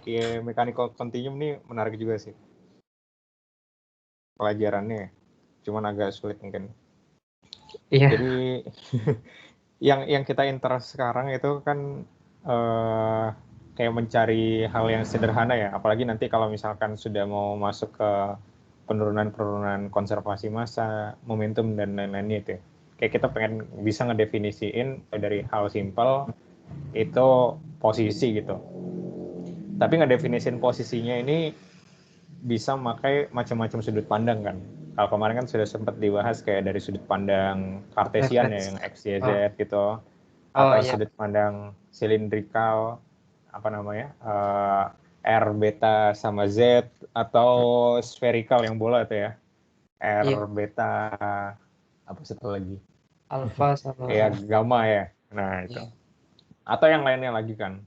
ya mechanical continuum ini menarik juga sih pelajarannya, cuman agak sulit mungkin. Iya. Jadi yang kita interest sekarang itu kan kayak mencari hal yang sederhana ya, apalagi nanti kalau misalkan sudah mau masuk ke penurunan konservasi massa, momentum dan lain-lainnya itu. Kayak kita pengen bisa ngedefinisiin dari hal simpel itu posisi gitu. Tapi ngedefinisiin posisinya ini bisa memakai macam-macam sudut pandang kan. Kalau kemarin kan sudah sempat dibahas kayak dari sudut pandang Cartesian ya, yang X, Y, Z gitu, atau iya. sudut pandang silindrikal, apa namanya, R beta sama Z, atau spherical yang bola itu ya, R beta apa satu lagi, Alpha sama ya gamma ya. Nah itu, iya. atau yang lainnya lagi kan.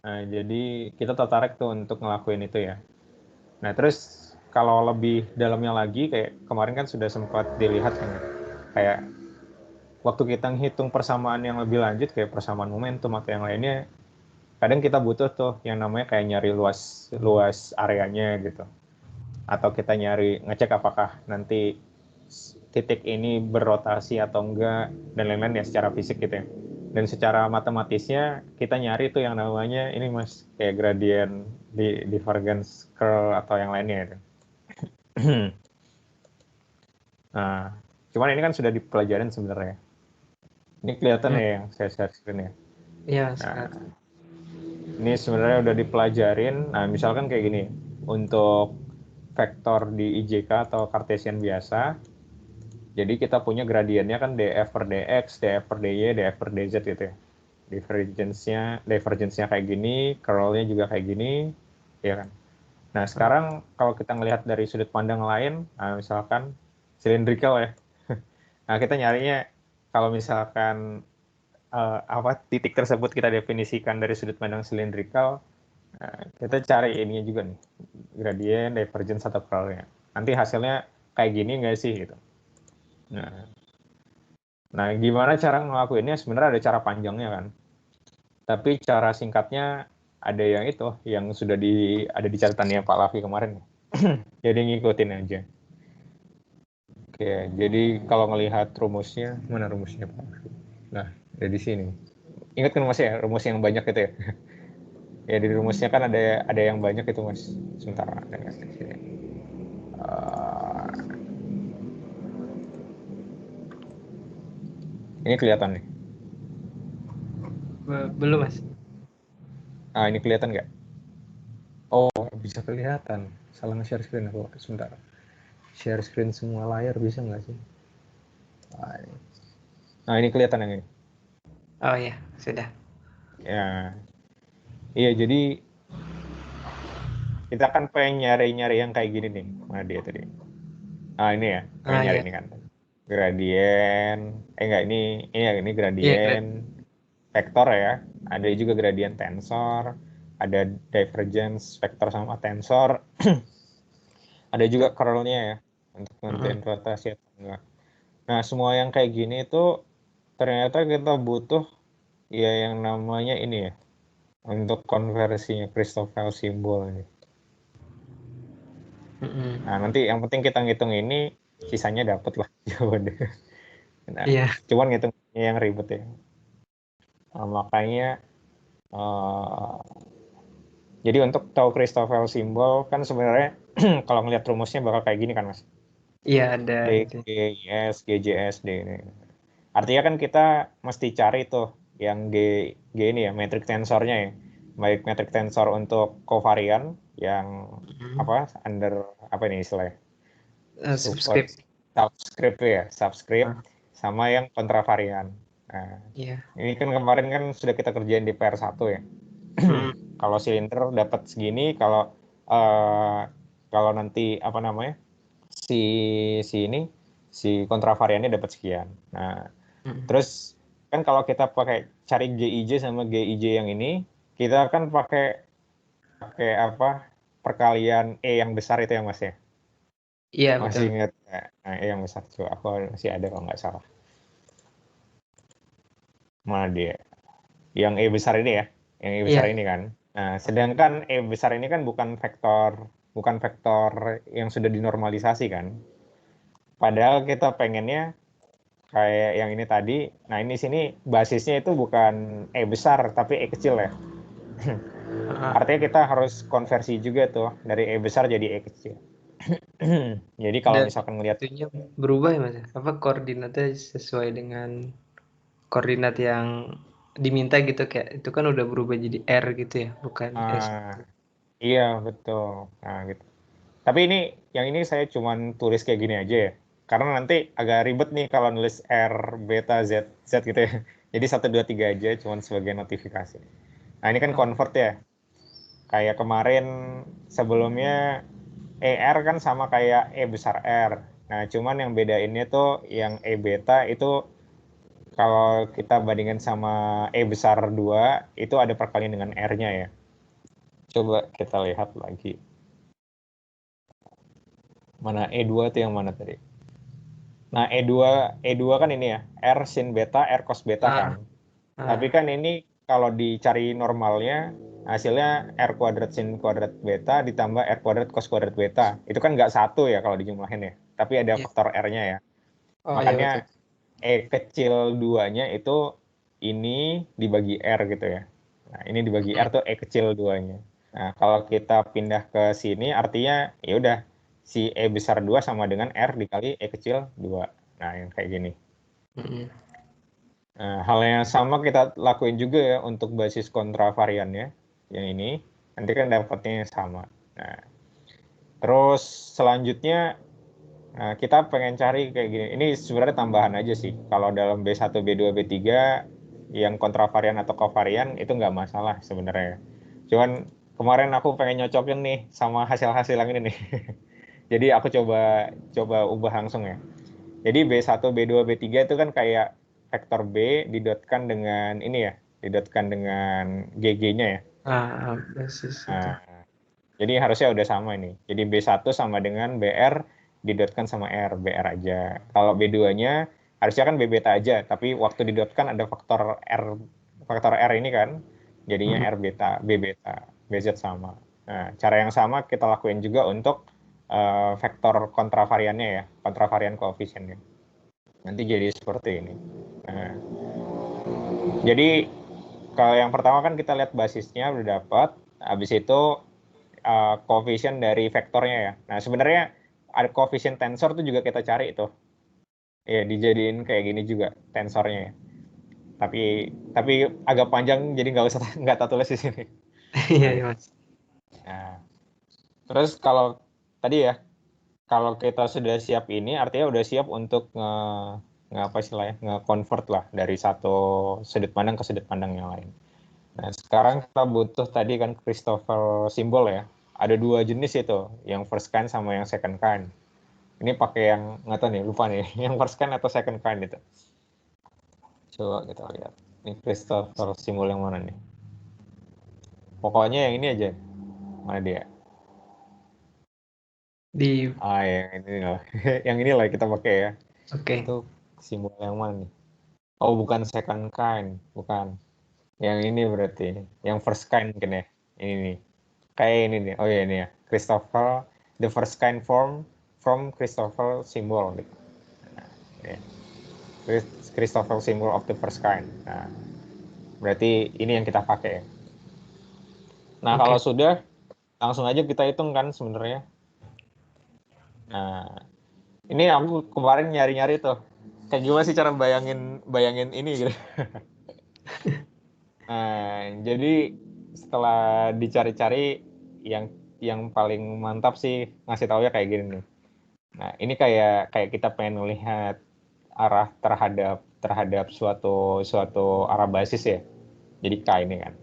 Nah jadi kita tertarik tuh untuk ngelakuin itu ya. Nah terus kalau lebih dalamnya lagi, kayak kemarin kan sudah sempat dilihat kan, kayak waktu kita ngitung persamaan yang lebih lanjut kayak persamaan momentum atau yang lainnya, kadang kita butuh tuh yang namanya kayak nyari luas areanya gitu, atau kita nyari ngecek apakah nanti titik ini berrotasi atau enggak dan lain-lain ya secara fisik gitu ya. Dan secara matematisnya kita nyari tuh yang namanya ini mas, kayak gradient divergence curl atau yang lainnya itu. Nah, cuman ini kan sudah dipelajarin sebenarnya. Ini kelihatan ya yang saya share screen ya. Iya, Nah, ini sebenarnya udah dipelajarin. Nah, misalkan kayak gini, untuk vektor di IJK atau Cartesian biasa, jadi kita punya gradiennya kan df per dx, df per dy, df per dz gitu ya. Divergence-nya kayak gini, curl-nya juga kayak gini, ya kan. Nah, sekarang kalau kita ngelihat dari sudut pandang lain, nah misalkan cylindrical ya. Nah, kita nyarinya kalau misalkan titik tersebut kita definisikan dari sudut pandang cylindrical, kita cari ininya juga nih, gradient, divergence atau curl-nya. Nanti hasilnya kayak gini nggak sih gitu. Nah, gimana cara ngelakuinnya? Sebenarnya ada cara panjangnya kan. Tapi cara singkatnya ada yang itu, yang sudah ada di catatannya Pak Lavi kemarin. Jadi ngikutin aja. Oke, jadi kalau ngelihat rumusnya, mana rumusnya Pak Lavi? Nah, ada di sini. Ingat kan mas ya, rumus yang banyak itu ya? Ya di rumusnya kan ada yang banyak itu mas. Sebentar, ada nggak di sini? Ini kelihatan nih. Belum mas. Ah ini kelihatan nggak? Oh bisa kelihatan. Salah nge-share screen aku. Sebentar. Share screen semua layar bisa nggak sih? Nah ini kelihatan yang ini. Oh iya, sudah. Ya, iya jadi kita kan pengen nyari yang kayak gini nih. Mana dia tadi? Ah ini ya, pengen nyari Iya. ini kan. Gradien. Enggak ini Iya, gradien vektor ya. Ada juga gradien tensor. Ada divergence vektor sama tensor. Ada juga curl-nya ya untuk nentuin rotasi atau enggak. Nah semua yang kayak gini itu ternyata kita butuh ya yang namanya ini ya, untuk konversinya Christoffel simbol ini. Nah nanti yang penting kita ngitung ini, sisanya dapat lah jawabannya. Nah, Iya. cuman ngitungnya yang ribet ya. Nah, makanya jadi untuk tahu Christoffel simbol kan sebenarnya kalau ngelihat rumusnya bakal kayak gini kan mas. Iya ada D, itu. G, S, G, J, S, D ini. Artinya kan kita mesti cari tuh yang G ini ya, metrik tensornya ya. Baik metrik tensor untuk kovarian yang under apa ini istilahnya? Support Subscript. subscript sama yang kontravarian. Nah, Iya. ini kan kemarin kan sudah kita kerjain di PR1 ya. Kalau silinder dapat segini, kalau nanti apa namanya? Si kontravariannya dapat sekian. Nah, terus kan kalau kita pakai cari GIJ sama GIJ yang ini, kita kan pakai apa? Perkalian E yang besar itu ya Mas ya. Iya betul. Masih ingat ya? Nah, E yang besar tuh aku masih ada kalau nggak salah. Mana dia? Yang E besar ini ya. Yang E besar Iya. ini kan. Nah, sedangkan E besar ini kan bukan vektor yang sudah dinormalisasi kan. Padahal kita pengennya kayak yang ini tadi. Nah, ini sini basisnya itu bukan E besar tapi E kecil ya. Ah, Artinya kita harus konversi juga tuh dari E besar jadi E kecil. Jadi kalau dan misalkan ngelihat itunya berubah ya Mas? Apa koordinatnya sesuai dengan koordinat yang diminta gitu, kayak itu kan udah berubah jadi R gitu ya, bukan S. iya betul. Nah, gitu. Tapi ini yang ini saya cuman tulis kayak gini aja ya. Karena nanti agak ribet nih kalau nulis R, beta, Z, Z gitu ya. Jadi 1, 2, 3 aja cuman sebagai notifikasi. Nah, ini kan Oh, convert ya. Kayak kemarin sebelumnya ER kan sama kayak E besar R. Nah, cuman yang bedainnya tuh yang E beta itu kalau kita bandingkan sama E besar 2 itu ada perkalian dengan R-nya ya. Coba kita lihat lagi. Mana E2 itu yang mana tadi? Nah, E2 kan ini ya, R sin beta, R cos beta ah, kan. Tapi ah, kan ini kalau dicari normalnya, hasilnya R kuadrat sin kuadrat beta ditambah R kuadrat cos kuadrat beta. Itu kan nggak satu ya kalau dijumlahin ya. Tapi ada iya. faktor R-nya ya. Oh iya betul. Makanya E kecil 2-nya itu ini dibagi R gitu ya. Nah, ini dibagi Mm, R tuh E kecil 2-nya. Nah, kalau kita pindah ke sini artinya ya udah si E besar 2 sama dengan R dikali E kecil 2. Nah, yang kayak gini. mm, Nah, hal yang sama kita lakuin juga ya untuk basis kontravariannya. Yang ini nanti kan dapatnya yang sama. Nah, terus selanjutnya kita pengen cari kayak gini. Ini sebenarnya tambahan aja sih. Kalau dalam B1, B2, B3 yang kontravarian atau kovarian itu nggak masalah sebenarnya. Cuman kemarin aku pengen nyocokin nih sama hasil-hasil yang ini nih. Jadi aku coba coba ubah langsung ya. Jadi B1, B2, B3 itu kan kayak vektor B didotkan dengan ini ya, didotkan dengan GG-nya ya. basis itu. Nah, jadi harusnya udah sama ini. Jadi B1 sama dengan BR didotkan sama R, BR aja. Kalau B2-nya harusnya kan B beta aja, tapi waktu didotkan ada faktor R ini kan, jadinya Mm, R beta, B beta, BZ sama. Nah, cara yang sama kita lakuin juga untuk vektor kontravariannya ya, kontravarian koefisiennya. Nanti jadi seperti ini. Nah, jadi kalau yang pertama kan kita lihat basisnya udah dapat, habis itu koefisien dari vektornya ya. Nah, sebenarnya ada koefisien tensor tuh juga kita cari itu. Ya, dijadiin kayak gini juga tensornya ya. Tapi agak panjang jadi nggak usah nggak tak tulis di sini. iya Nah, iya gitu. Mas. Nah, terus kalau tadi ya, kalau kita sudah siap ini artinya udah siap untuk apa istilahnya nge-convert lah dari satu sudut pandang ke sudut pandang yang lain. Nah, sekarang kita butuh tadi kan Christoffel simbol ya. Ada dua jenis itu, yang first kind sama yang second kind. Ini pakai yang nggak tahu nih, lupa nih, yang first kind atau second kind itu. Coba kita lihat. Ini Christoffel simbol yang mana nih? Pokoknya yang ini aja. Mana dia? Di Yang ini lah. Yang ini lah kita pakai ya. oke. Itu simbol yang mana nih? Oh, bukan second kind, bukan. Yang ini berarti, yang first kind mungkin ya. Ini nih. Kayak ini nih. Oh ya ini ya. Christoffel, the first kind form from Christoffel symbol gitu. Nah, ya. Christoffel symbol of the first kind. Nah, berarti ini yang kita pakai ya. Nah, kalau Oke. sudah langsung aja kita hitung kan sebenarnya. Nah, ini aku kemarin nyari-nyari tuh. Kayak gimana sih cara bayangin bayangin ini gitu. Nah, jadi setelah dicari-cari yang paling mantap sih ngasih taunya kayak gini nih. Nah, ini kayak kayak kita pengen melihat arah terhadap terhadap suatu suatu arah basis ya. Jadi K ini kan.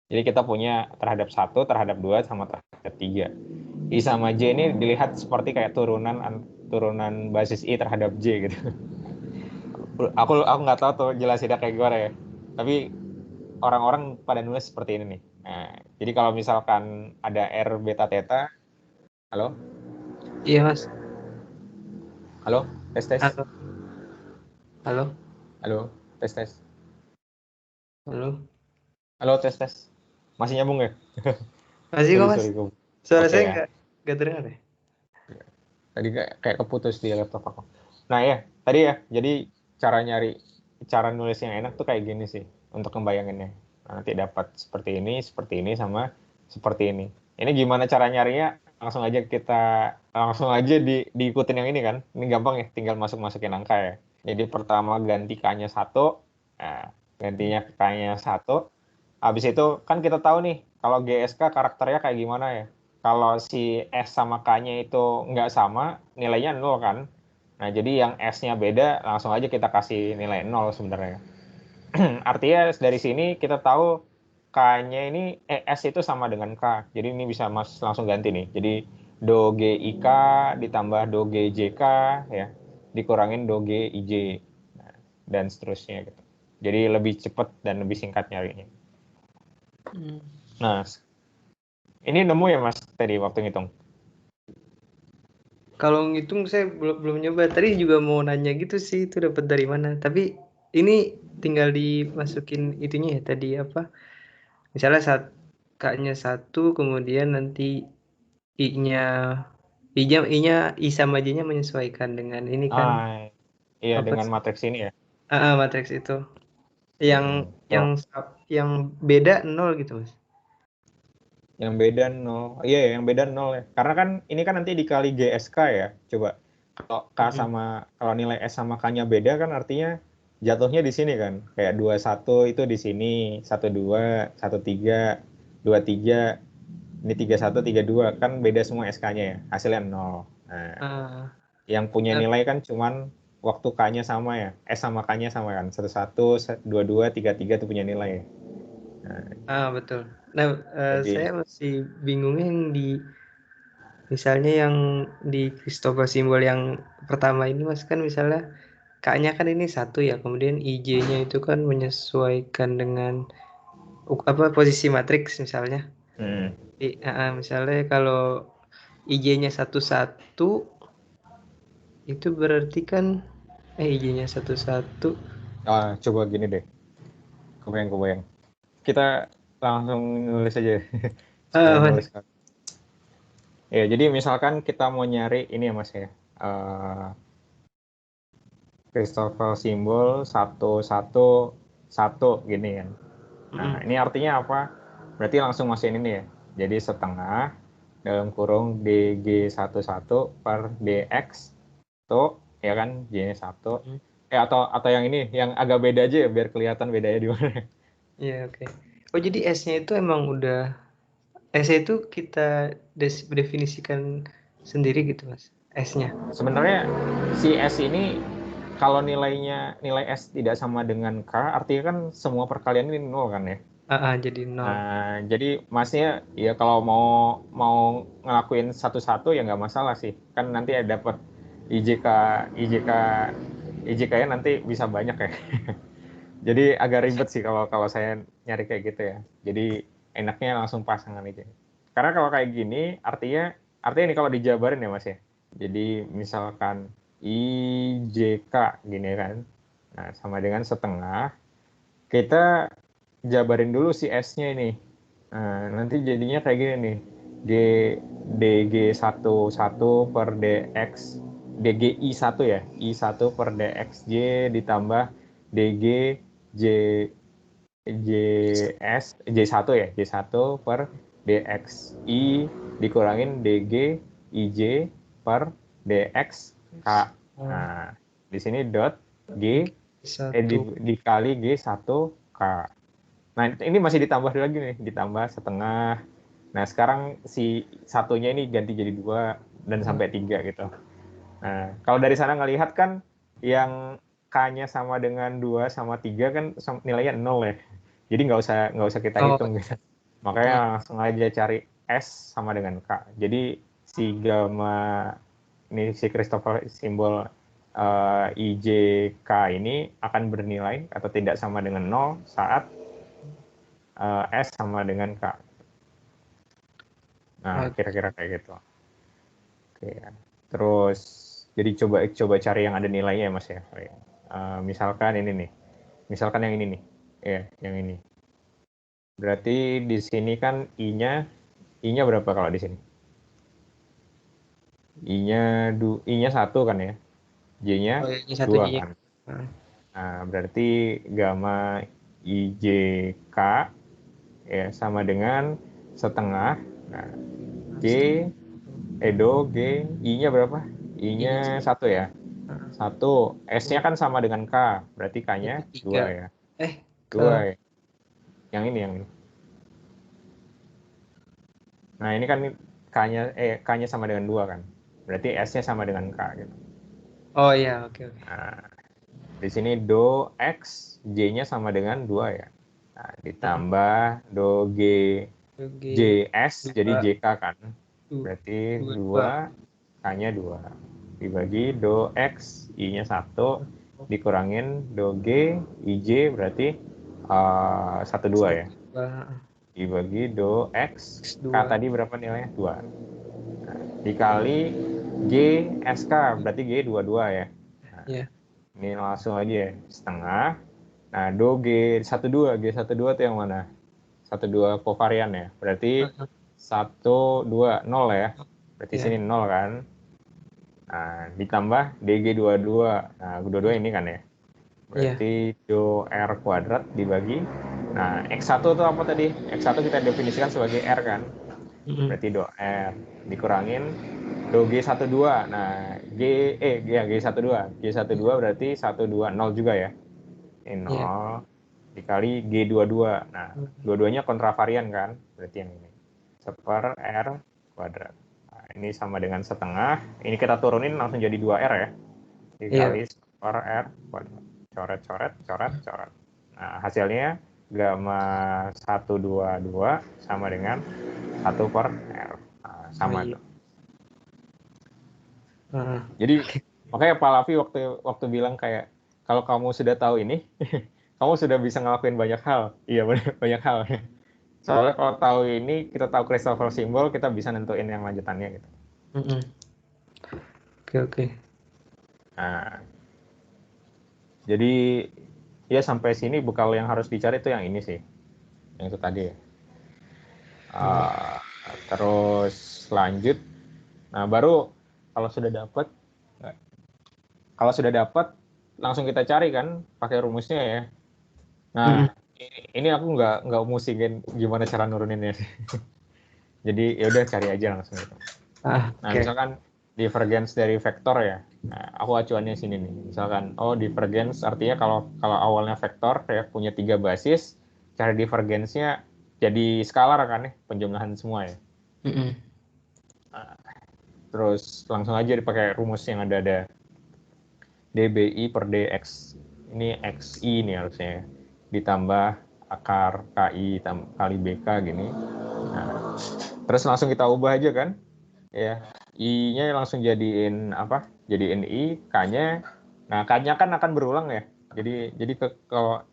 Jadi kita punya terhadap satu, terhadap dua, sama terhadap tiga. I sama J ini dilihat seperti kayak turunan basis I terhadap J gitu. Aku nggak tahu tuh jelasinnya kayak gimana ya. Tapi orang-orang pada nulis seperti ini nih. Nah, jadi kalau misalkan ada R beta theta, halo, Iya Mas. halo, tes tes, Halo. Halo. halo, tes tes, Halo. halo tes tes, Masih nyambung ya? Masih kok, Sorry, Mas. sorry. Suara Oke saya ya. nggak terdengar ya? Tadi kayak keputus di laptop aku. Nah ya, tadi ya. Jadi cara nulis yang enak tuh kayak gini sih untuk ngebayanginnya. Nah, nanti dapat seperti ini sama seperti ini. Ini gimana cara nyarinya? Langsung aja diikutin yang ini kan. Ini gampang ya, tinggal masukin angka ya. Jadi pertama ganti K-nya 1, nah, gantinya K-nya 1. Habis itu kan kita tahu nih kalau GSK karakternya kayak gimana ya. Kalau si S sama K-nya itu nggak sama, nilainya 0 kan. Nah, jadi yang S-nya beda, langsung aja kita kasih nilai 0 sebenarnya. Artinya dari sini kita tahu K-nya ini, S itu sama dengan K. Jadi ini bisa Mas langsung ganti nih. Jadi Do G I K ditambah Do G J K ya, dikurangin Do G I J. Nah, dan seterusnya gitu. Jadi lebih cepat dan lebih singkat nyarinya. Nah, ini nemu ya Mas tadi waktu ngitung? Kalau ngitung saya belum nyoba. Tadi juga mau nanya gitu sih, itu dapat dari mana. Tapi ini tinggal dimasukin itunya ya tadi apa? Misalnya K-nya 1, kemudian nanti I-nya I sama J-nya menyesuaikan dengan ini kan Iya apa dengan sih? matriks ini ya. Matriks itu. Yang yang Kalau yang beda 0 gitu, Mas. yang beda 0. Iya, yang beda 0 ya. Karena kan ini kan nanti dikali GSK ya. Coba kalau nilai S sama K-nya beda kan artinya jatuhnya di sini kan. Kayak 21 itu di sini, 12, 13, 23, ini 31, 32 kan beda semua SK-nya ya. Hasilnya 0. Nah, Ah, yang punya nah, nilai kan cuman waktu K-nya sama ya. S sama K-nya sama kan. 11, 22, 33 itu punya nilai. Nah, betul. Nah, jadi saya masih bingungnya yang misalnya yang di Christopher simbol yang pertama ini, Mas, kan misalnya K-nya kan ini 1 ya, kemudian IJ-nya itu kan menyesuaikan dengan apa posisi matriks misalnya. Misalnya kalau IJ-nya 11 itu berarti kan IJ-nya 11. coba gini deh. Kebayang. Kita langsung nulis aja supaya Mas. nulis kan. Ya, jadi misalkan kita mau nyari ini ya Mas ya. Christopher simbol 111 gini kan. Nah, ini artinya apa? Berarti langsung masukin ini ya. Jadi setengah dalam kurung DG11 per DX tuh ya kan J-nya 1. Atau yang ini yang agak beda aja ya biar kelihatan bedanya di mana. Iya, oke. Oh, jadi S-nya itu emang udah S-nya itu kita definisikan sendiri gitu, Mas, S-nya? Sebenarnya si S ini kalau nilai S tidak sama dengan K, artinya kan semua perkalian ini 0 kan ya. Jadi 0. Nah, jadi masnya ya kalau mau ngelakuin satu-satu ya nggak masalah sih. Kan nanti ada dapat IJK IJK IJK-nya nanti bisa banyak ya. Jadi agak ribet sih kalau saya nyari kayak gitu ya. Jadi enaknya langsung pasangan aja. Karena kalau kayak gini artinya nih kalau dijabarin ya Mas ya. Jadi misalkan IJK gini kan. Nah, sama dengan setengah. Kita jabarin dulu si S-nya ini. Nah, nanti jadinya kayak gini nih. G DG11 per DX DGI1 ya. I1 per DXJ ditambah DG J JS J1 ya. J1 per DXI dikurangin DG IJ per DX K. Nah, di sini dot G dikali G1K. Nah, ini masih ditambah lagi nih, ditambah setengah. Nah, sekarang si satunya ini ganti jadi 2 dan sampai 3 gitu. Nah, kalau dari sana ngelihat kan yang K-nya sama dengan 2 sama 3 kan nilainya 0 ya. Jadi nggak usah kita hitung gitu. Makanya langsung aja cari S sama dengan K. Jadi si gamma ini si Christopher simbol IJK ini akan bernilai atau tidak sama dengan 0 saat S sama dengan K. Nah, kira-kira kayak gitu. Oke ya. Terus jadi coba cari yang ada nilainya ya Mas ya. Misalkan ini nih. Misalkan yang ini nih. Ya, yang ini. Berarti di sini kan I-nya berapa kalau di sini? I-nya 1 kan ya. J-nya Oh ya, ini satu 2 J-nya. kan. Heeh. Nah, berarti gamma IJK ya sama dengan setengah. Nah, G, do, G, I-nya berapa? I-nya I-nya 1 ya. heeh. 1. S-nya kan sama dengan K. Berarti Berarti K-nya 2 3. ya. Eh, 2 kalau ya. Yang ini. Nah, ini kan K-nya sama dengan 2 kan. Berarti S-nya sama dengan K gitu. oh ya, oke oke. Nah, di sini do X, J-nya sama dengan 2 ya. Nah, Heeh. ditambah do G, Oke. JS, jadi 2 JK kan. Berarti 2 2. 2, K-nya 2. Dibagi do X, I-nya 1, dikurangin do G, IJ berarti 1, 2 ya. 2 Dibagi do X, K X2. tadi berapa nilainya? 2. Dikali G, SK, berarti G 22 ya. Nah, Ya. ini langsung aja ya, setengah. Nah, do G12, G12 itu yang mana? 12 kovarian ya. Berarti Heeh. 1, 2, 0 ya. Berarti Ya. sini 0 kan. Nah, ditambah DG22. Nah, 22 ini kan ya. Iya. Berarti do R kuadrat dibagi. Nah, X1 itu apa tadi? X1 kita definisikan sebagai R kan. Mm-mm. Berarti do R dikurangin do G12. Nah, G12. G12 berarti 120 juga ya. Ini Iya. 0 dikali G22. Nah, dua-duanya kontravarian kan? Berarti yang ini. 1 R kuadrat. Nah, ini sama dengan setengah. Ini kita turunin langsung jadi 2R ya. Iya. Dikali 1 R kuadrat. Coret, coret, coret, coret. Nah, hasilnya gamma 122 sama dengan 1/R. Nah, Oh sama iya. tuh. Heeh. Jadi makanya Pak Lavi waktu bilang kayak kalau kamu sudah tahu ini, kamu sudah bisa ngelakuin banyak hal. Iya benar banyak hal. Soalnya kalau tahu ini, kita tahu Christopher simbol, kita bisa nentuin yang lanjutannya gitu. Mm-mm. Oke oke. Nah, jadi ya sampai sini bekal yang harus dicari itu yang ini sih, yang itu tadi ya. Hmm. Uh, terus lanjut, nah baru kalau sudah dapat, langsung kita cari kan pakai rumusnya ya. Mm-mm. Nah, ini aku nggak musingin gimana cara nuruninnya sih. Jadi ya udah cari aja langsung gitu. Ah, Nah, oke. misalkan divergence dari vektor ya. Nah, aku acuannya sini nih. Misalkan, oh divergence artinya kalau awalnya vektor ya punya 3 basis, cara divergence-nya jadi skalar kan ya, penjumlahan semua ya. Mm-mm. Nah, terus langsung aja dipakai rumus yang ada dbi per dx. Ini xi nih harusnya. Ditambah akar ki kali bk gini. Nah, terus langsung kita ubah aja kan. Ya, I-nya langsung jadiin apa? Jadiin I, K-nya. Nah, K-nya kan akan berulang ya. Jadi kalau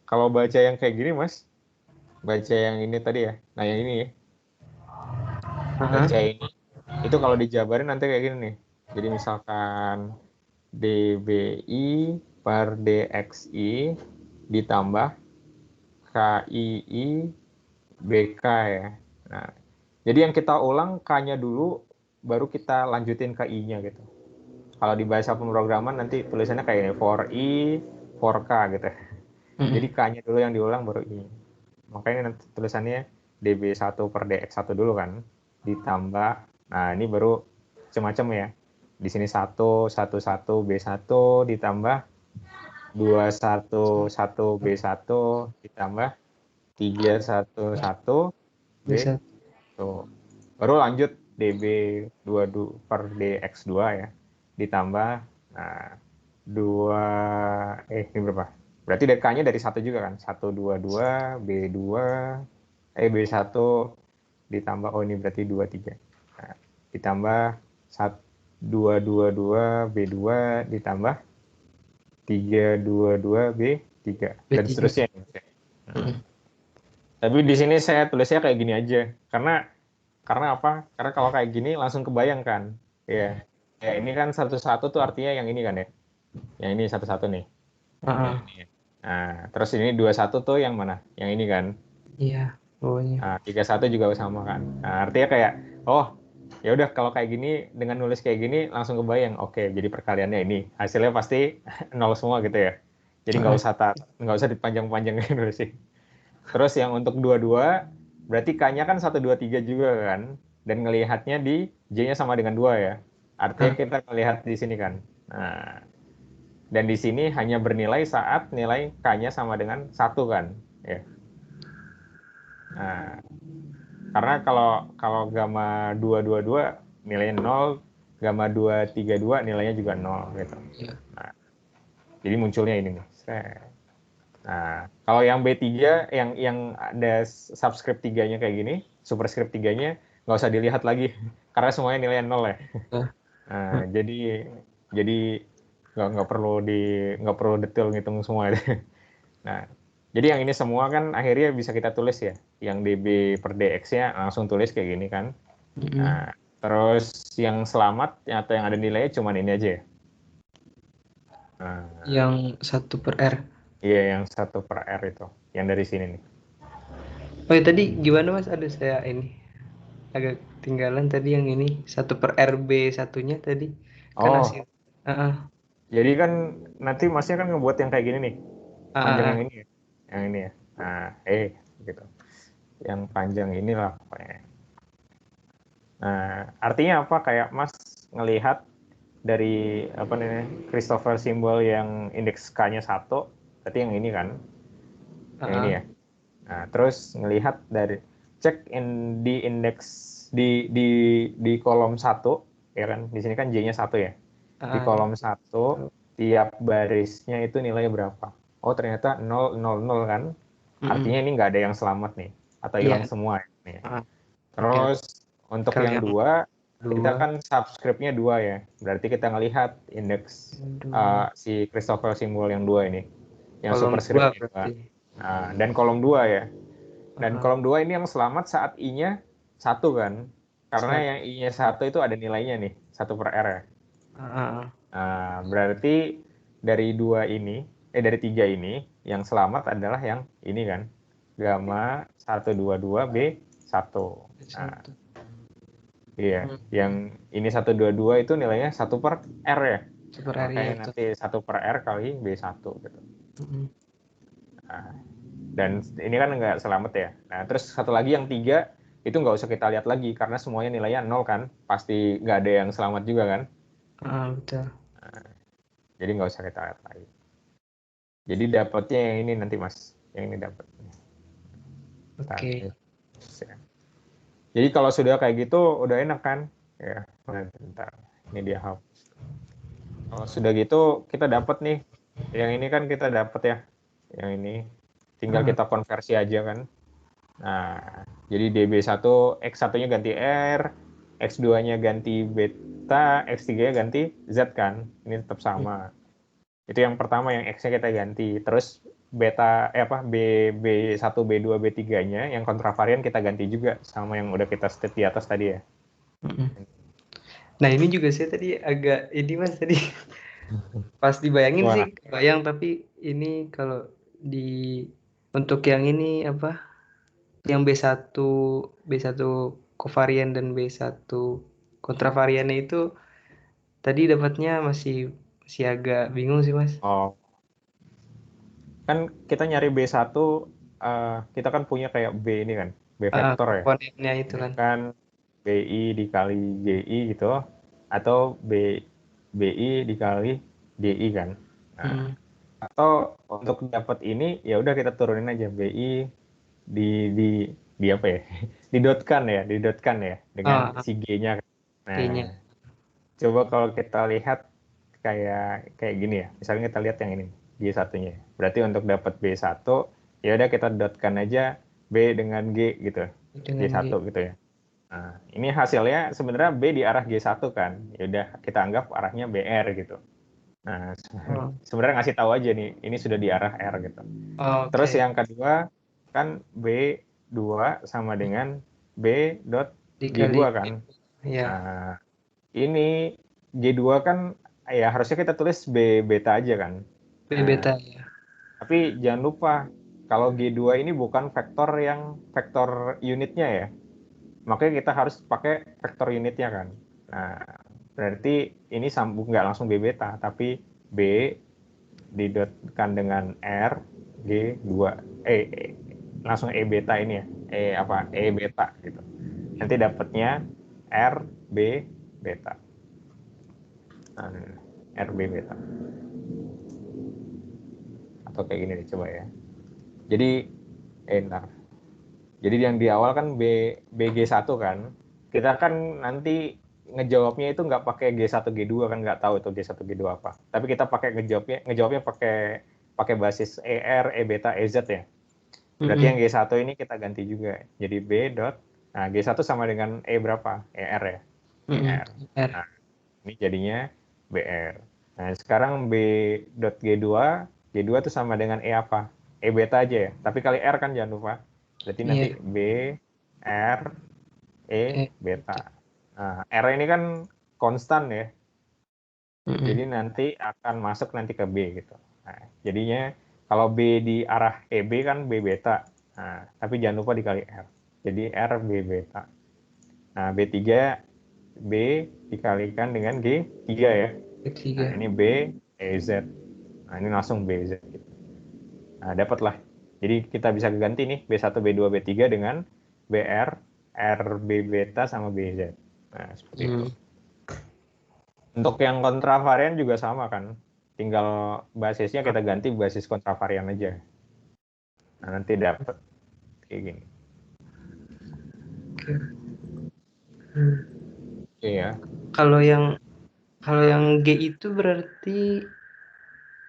kalau baca yang kayak gini, Mas, baca yang ini tadi ya. Nah, yang ini ya. Aha. Baca ini itu kalau dijabarin nanti kayak gini nih. Jadi misalkan DBI per DXI ditambah KII BK ya. Nah, jadi yang kita ulang K-nya dulu, baru kita lanjutin ke I-nya gitu. Kalau di bahasa pemrograman nanti tulisannya kayak ini, for I, for K gitu. Jadi Mm-mm. K-nya dulu yang diulang baru I. Makanya nanti tulisannya DB1 per DX1 dulu kan. Ditambah, nah ini baru macam-macam ya. Di sini 1, 1, 1, B1 ditambah 2, 1, 1, B1 ditambah 3, 1, 1, B. Bisa. Tuh. Baru lanjut DB22 per DX2 ya. Ditambah nah, 2 ini berapa? Berarti K-nya dari 1 juga kan? 1, 2, 2, B2 B1 ditambah oh ini berarti 2, 3. Nah, ditambah 2, 2, 2 B2 ditambah 3, 2, 2 B3 dan B3. seterusnya. Mm-mm. Tapi di sini saya tulisnya kayak gini aja karena apa? Karena kalau kayak gini langsung kebayangkan. Ya. Ya ini kan satu-satu tuh artinya yang ini kan ya. Yang ini satu-satu nih. Yang Ah, ini. Nah, terus ini 21 tuh yang mana? Yang ini kan. Iya, pokoknya. Nah, 31 juga sama kan. Nah, artinya kayak, oh, ya udah kalau kayak gini, dengan nulis kayak gini, langsung kebayang, oke, jadi perkaliannya ini. Hasilnya pasti nol semua gitu ya. Jadi Heeh. nggak usah dipanjang-panjangin dulu sih. Terus yang untuk dua-dua, berarti K-nya kan 1, 2, 3 juga kan. Dan ngelihatnya di J-nya sama dengan 2 ya. Artinya Ah, kita melihat di sini kan. Nah, dan di sini hanya bernilai saat nilai K-nya sama dengan 1 kan. Ya. Nah, karena kalau kalau gamma 222 nilainya 0, gamma 232 nilainya juga 0 gitu. iya. Nah, jadi munculnya ini nih. Nah, kalau yang B3 yang ada subscript 3-nya kayak gini, superscript 3-nya nggak usah dilihat lagi karena semuanya nilainya 0 ya. Ah, Nah, ah. jadi nggak perlu detail ngitung semua itu. Nah, jadi yang ini semua kan akhirnya bisa kita tulis ya. Yang dB per dx-nya langsung tulis kayak gini kan. Mm-mm. Nah, terus yang selamat atau yang ada nilainya cuma ini aja ya. Nah, Yang 1/R. iya yang 1/R itu, yang dari sini nih. Oh ya, tadi gimana Mas? Ada saya ini agak ketinggalan tadi yang ini 1/RB satunya tadi kan Oh, hasil. Ah, jadi kan nanti masnya kan ngebuat yang kayak gini nih, ah, panjang ah, yang ah. ini ya, yang ini ya. Nah, gitu. Yang panjang inilah pokoknya. Nah, artinya apa? Kayak Mas ngelihat dari apa nih Christopher simbol yang indeks K-nya 1, berarti yang ini kan, Ah, yang ini ya. ah. Nah, terus ngelihat dari cek di indeks di kolom 1 ya kan. Di sini kan J-nya 1 ya. Di Ah, kolom 1 tahu. tiap barisnya itu nilainya berapa? Oh, ternyata 0 0 0 kan. Mm-mm. Artinya ini nggak ada yang selamat nih atau hilang Iya. semua nih. Ah, oke. Terus untuk Kalau yang yang dua kita dua, kan subscript-nya 2 ya. Berarti kita ngelihat indeks yang dua, si Christopher simbol yang 2 ini. Yang kolom dua superscript-nya 2. berarti. Nah, dan kolom 2 ya. Dan Ah, kolom 2 ini yang selamat saat I-nya 1 kan. Karena saat. yang I-nya 1 itu ada nilainya nih, 1/R ya. Ah, ah, ah. Nah, berarti dari dari 3 ini, yang selamat adalah yang ini kan. Gamma 122B1. Nah, Satu. iya, Hmm. yang ini 122 itu nilainya 1/R ya. Super area Makanya itu. nanti 1/R kali B1 gitu. Mm-mm. Nah, dan ini kan nggak selamat ya. Nah, terus satu lagi yang 3 itu nggak usah kita lihat lagi karena semuanya nilainya 0 kan. Pasti nggak ada yang selamat juga kan. Ah, betul. Jadi nggak usah kita lihat lagi. Jadi dapatnya yang ini nanti mas. Yang ini dapat. Oke. Jadi kalau sudah kayak gitu udah enak kan? Ya, bentar. Ini dia hapus. Kalau sudah gitu kita dapat nih. Yang ini kan kita dapat ya. Yang ini tinggal Ah, kita konversi aja kan. Nah, jadi DB1 X1-nya ganti R, X2-nya ganti beta, X3-nya ganti Z kan. Ini tetap mm. sama. Itu yang pertama yang X-nya kita ganti. Terus beta B1, B2, B3-nya yang kontravarian kita ganti juga sama yang udah kita state di atas tadi ya. Mm-mm. Nah, ini juga saya tadi agak ini Mas tadi pas dibayangin sih Wah, kebayang, tapi ini kalau di untuk yang ini apa? Yang B1 kovarian dan B1 kontravariannya itu tadi dapatnya masih masih agak bingung sih Mas. oh, kan kita nyari B1, kita kan punya kayak B ini kan, B vektor ya. Komponennya itu Ini kan. kan BI dikali JI gitu, atau BI dikali DI kan. Nah, Mm. atau untuk dapat ini ya udah kita turunin aja BI di di di apa ya? Didotkan ya dengan Ah, ah, si G-nya. G-nya. Nah, coba kalau kita lihat kayak kayak gini ya. Misalnya kita lihat yang ini G1-nya. Berarti untuk dapat B1 ya udah kita dotkan aja B dengan G gitu. Dengan G. G1 gitu ya. Nah, ini hasilnya sebenarnya B di arah G1 kan. Ya udah kita anggap arahnya BR gitu. Nah, Oh, sebenarnya ngasih tahu aja nih, ini sudah di arah R gitu. Terus oke. yang kedua kan B2 sama dengan B dot Dikali G2 B. kan. Ya, Nah, ini G2 kan ya harusnya kita tulis B beta aja kan. B Nah, beta ya. tapi jangan lupa kalau G2 ini bukan vektor unitnya ya. Makanya kita harus pakai vektor unitnya kan. Nah, berarti ini sambung nggak langsung B beta, tapi B didotkan dengan R G2. Langsung E beta ini ya. E beta gitu. Nanti dapatnya R B beta. Nah, R B beta. Atau kayak gini nih coba ya. Jadi ntar. Jadi yang di awal kan BG1 kan. Kita kan nanti ngejawabnya itu nggak pakai G1 G2 kan, nggak tahu itu G1 G2 apa. Tapi kita pakai ngejawabnya pakai basis ER, E beta, EZ ya. Berarti yang G1 ini kita ganti juga. Jadi B dot, nah G1 sama dengan E berapa? ER ya. ER. Nah, ini jadinya BR. Nah, sekarang B dot G2, G2 itu sama dengan E apa? E beta aja ya. Tapi kali R kan jangan lupa. Berarti nanti B, R, E, beta. Nah, R ini kan konstan ya. Jadi nanti akan masuk nanti ke B gitu. Nah, jadinya kalau B di arah EB kan B beta. Nah, tapi jangan lupa dikali R. Jadi R B beta. Nah, B3 B dikalikan dengan G3 ya. Nah, ini B EZ. Nah, ini langsung BZ gitu. Nah, dapatlah. Jadi kita bisa ganti nih B1, B2, B3 dengan BR, RB beta sama BZ. Nah, seperti itu. Untuk yang kontravarian juga sama kan. Tinggal basisnya kita ganti basis kontravarian aja. Nah, nanti dapat kayak gini. Oke ya. Kalau yang G itu berarti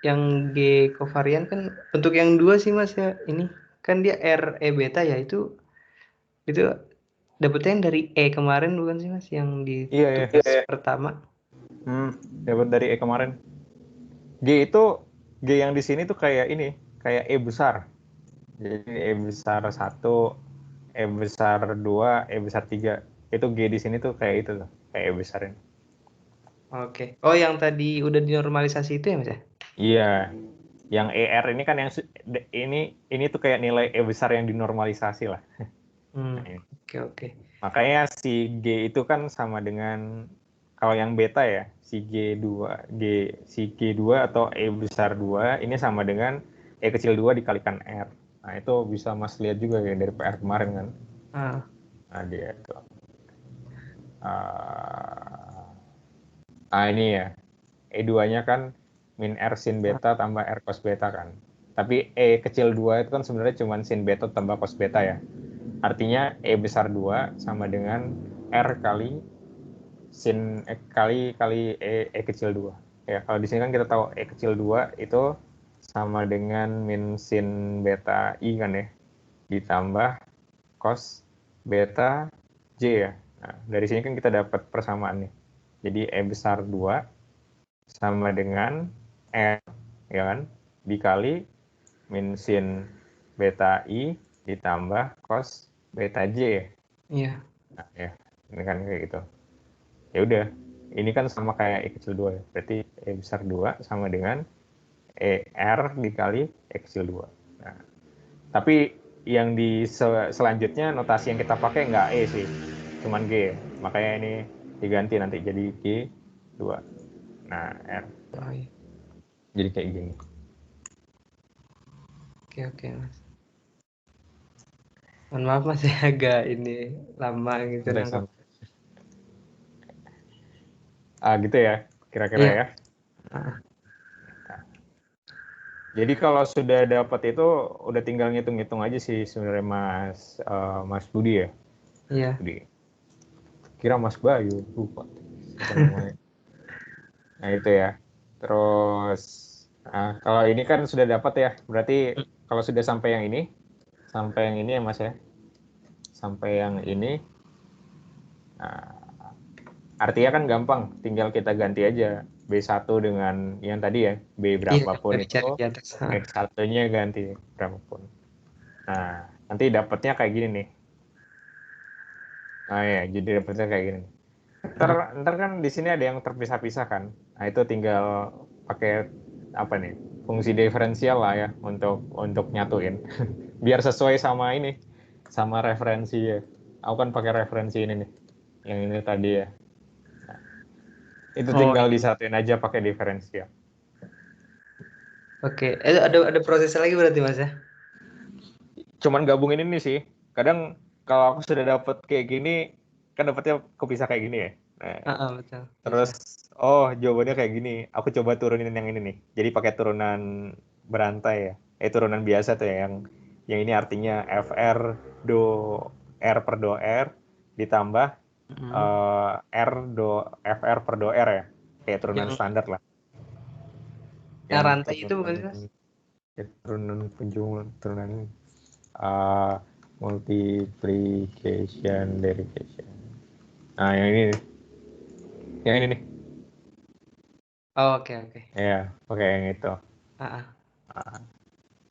yang G kovarian kan untuk yang 2 sih Mas ya. Ini kan dia R E beta ya, itu dapetnya yang dari E kemarin bukan sih Mas, yang di tugas pertama? Dapat dari E kemarin. G yang di sini tuh kayak ini, kayak E besar. Jadi E besar 1, E besar 2, E besar 3. Itu G di sini tuh kayak itu tuh, kayak E besar ini. Oke. Oh, yang tadi udah dinormalisasi itu ya Mas ya? Iya. Yang ER ini kan yang ini tuh kayak nilai E besar yang dinormalisasi lah. Oke. Makanya si G itu kan sama dengan, kalau yang beta ya, si G2 atau E besar 2 ini sama dengan E kecil 2 dikalikan R. Nah, itu bisa Mas lihat juga ya dari PR kemarin kan. Nah, dia itu. Ini ya. E2-nya kan min R sin beta tambah R cos beta kan. Tapi E kecil 2 itu kan sebenarnya cuma sin beta tambah cos beta ya. Artinya E besar 2 sama dengan R kali sin kali E kecil 2. Ya, kalau di sini kan kita tahu E kecil 2 itu sama dengan min sin beta I kan ya. Ditambah cos beta J ya. Nah, dari sini kan kita dapat persamaan nih. Jadi E besar 2 sama dengan R ya kan, dikali min sin beta I ditambah cos beta J. Iya. Nah, ya, ini kan kayak gitu. Ya udah, ini kan sama kayak E kecil 2 ya. Berarti E besar 2 sama dengan R dikali E kecil 2. Nah, tapi yang di selanjutnya notasi yang kita pakai nggak E sih, cuman G. Makanya ini diganti nanti jadi G2. Nah, R. Oh, iya. Jadi kayak gini. Oke Mas. Mohon maaf Mas ya, agak ini lama gitu nangkap. Gitu ya, kira-kira ya. Jadi kalau sudah dapat itu udah tinggal ngitung-ngitung aja sih sebenarnya Mas Budi ya. Iya. Budi. Kira Mas Bayu, lupa apa namanya. Nah itu ya. Terus kalau ini kan sudah dapat ya, berarti kalau sudah sampai yang ini ya Mas ya, sampai yang ini, artinya kan gampang, tinggal kita ganti aja B1 dengan yang tadi ya, B berapapun itu, X1-nya ganti berapapun. Nah, nanti dapatnya kayak gini nih. Nah ya, jadi dapatnya kayak gini. Ntar kan di sini ada yang terpisah-pisah kan. Nah itu tinggal pakai apa nih? fungsi diferensial lah ya untuk nyatuin. Biar sesuai sama ini, sama referensi ya. Aku kan pakai referensi ini nih, yang ini tadi ya. Nah, itu Oh, tinggal iya. disatuin aja pakai diferensial. Oke. Ada proses lagi berarti Mas ya? Cuman gabungin ini sih. Kadang kalau aku sudah dapet kayak gini, kan dapetnya kepisah kayak gini ya. Nah, Betul. terus Bisa. jawabannya kayak gini. Aku coba turunin yang ini nih. Jadi pakai turunan berantai ya. Turunan biasa tuh ya, yang ini artinya FR do R per do R ditambah Mm. R do FR per do R ya. Kayak turunan Yang standar lah. yang Yang rantai itu bukan turunan sih Mas? turunan penjumlah turunan uh, multiplication derivation. Nah, yang ini nih. Yang ini nih. Oh, oke oke. Ya, pakai yang itu. Ah, ah. Nah,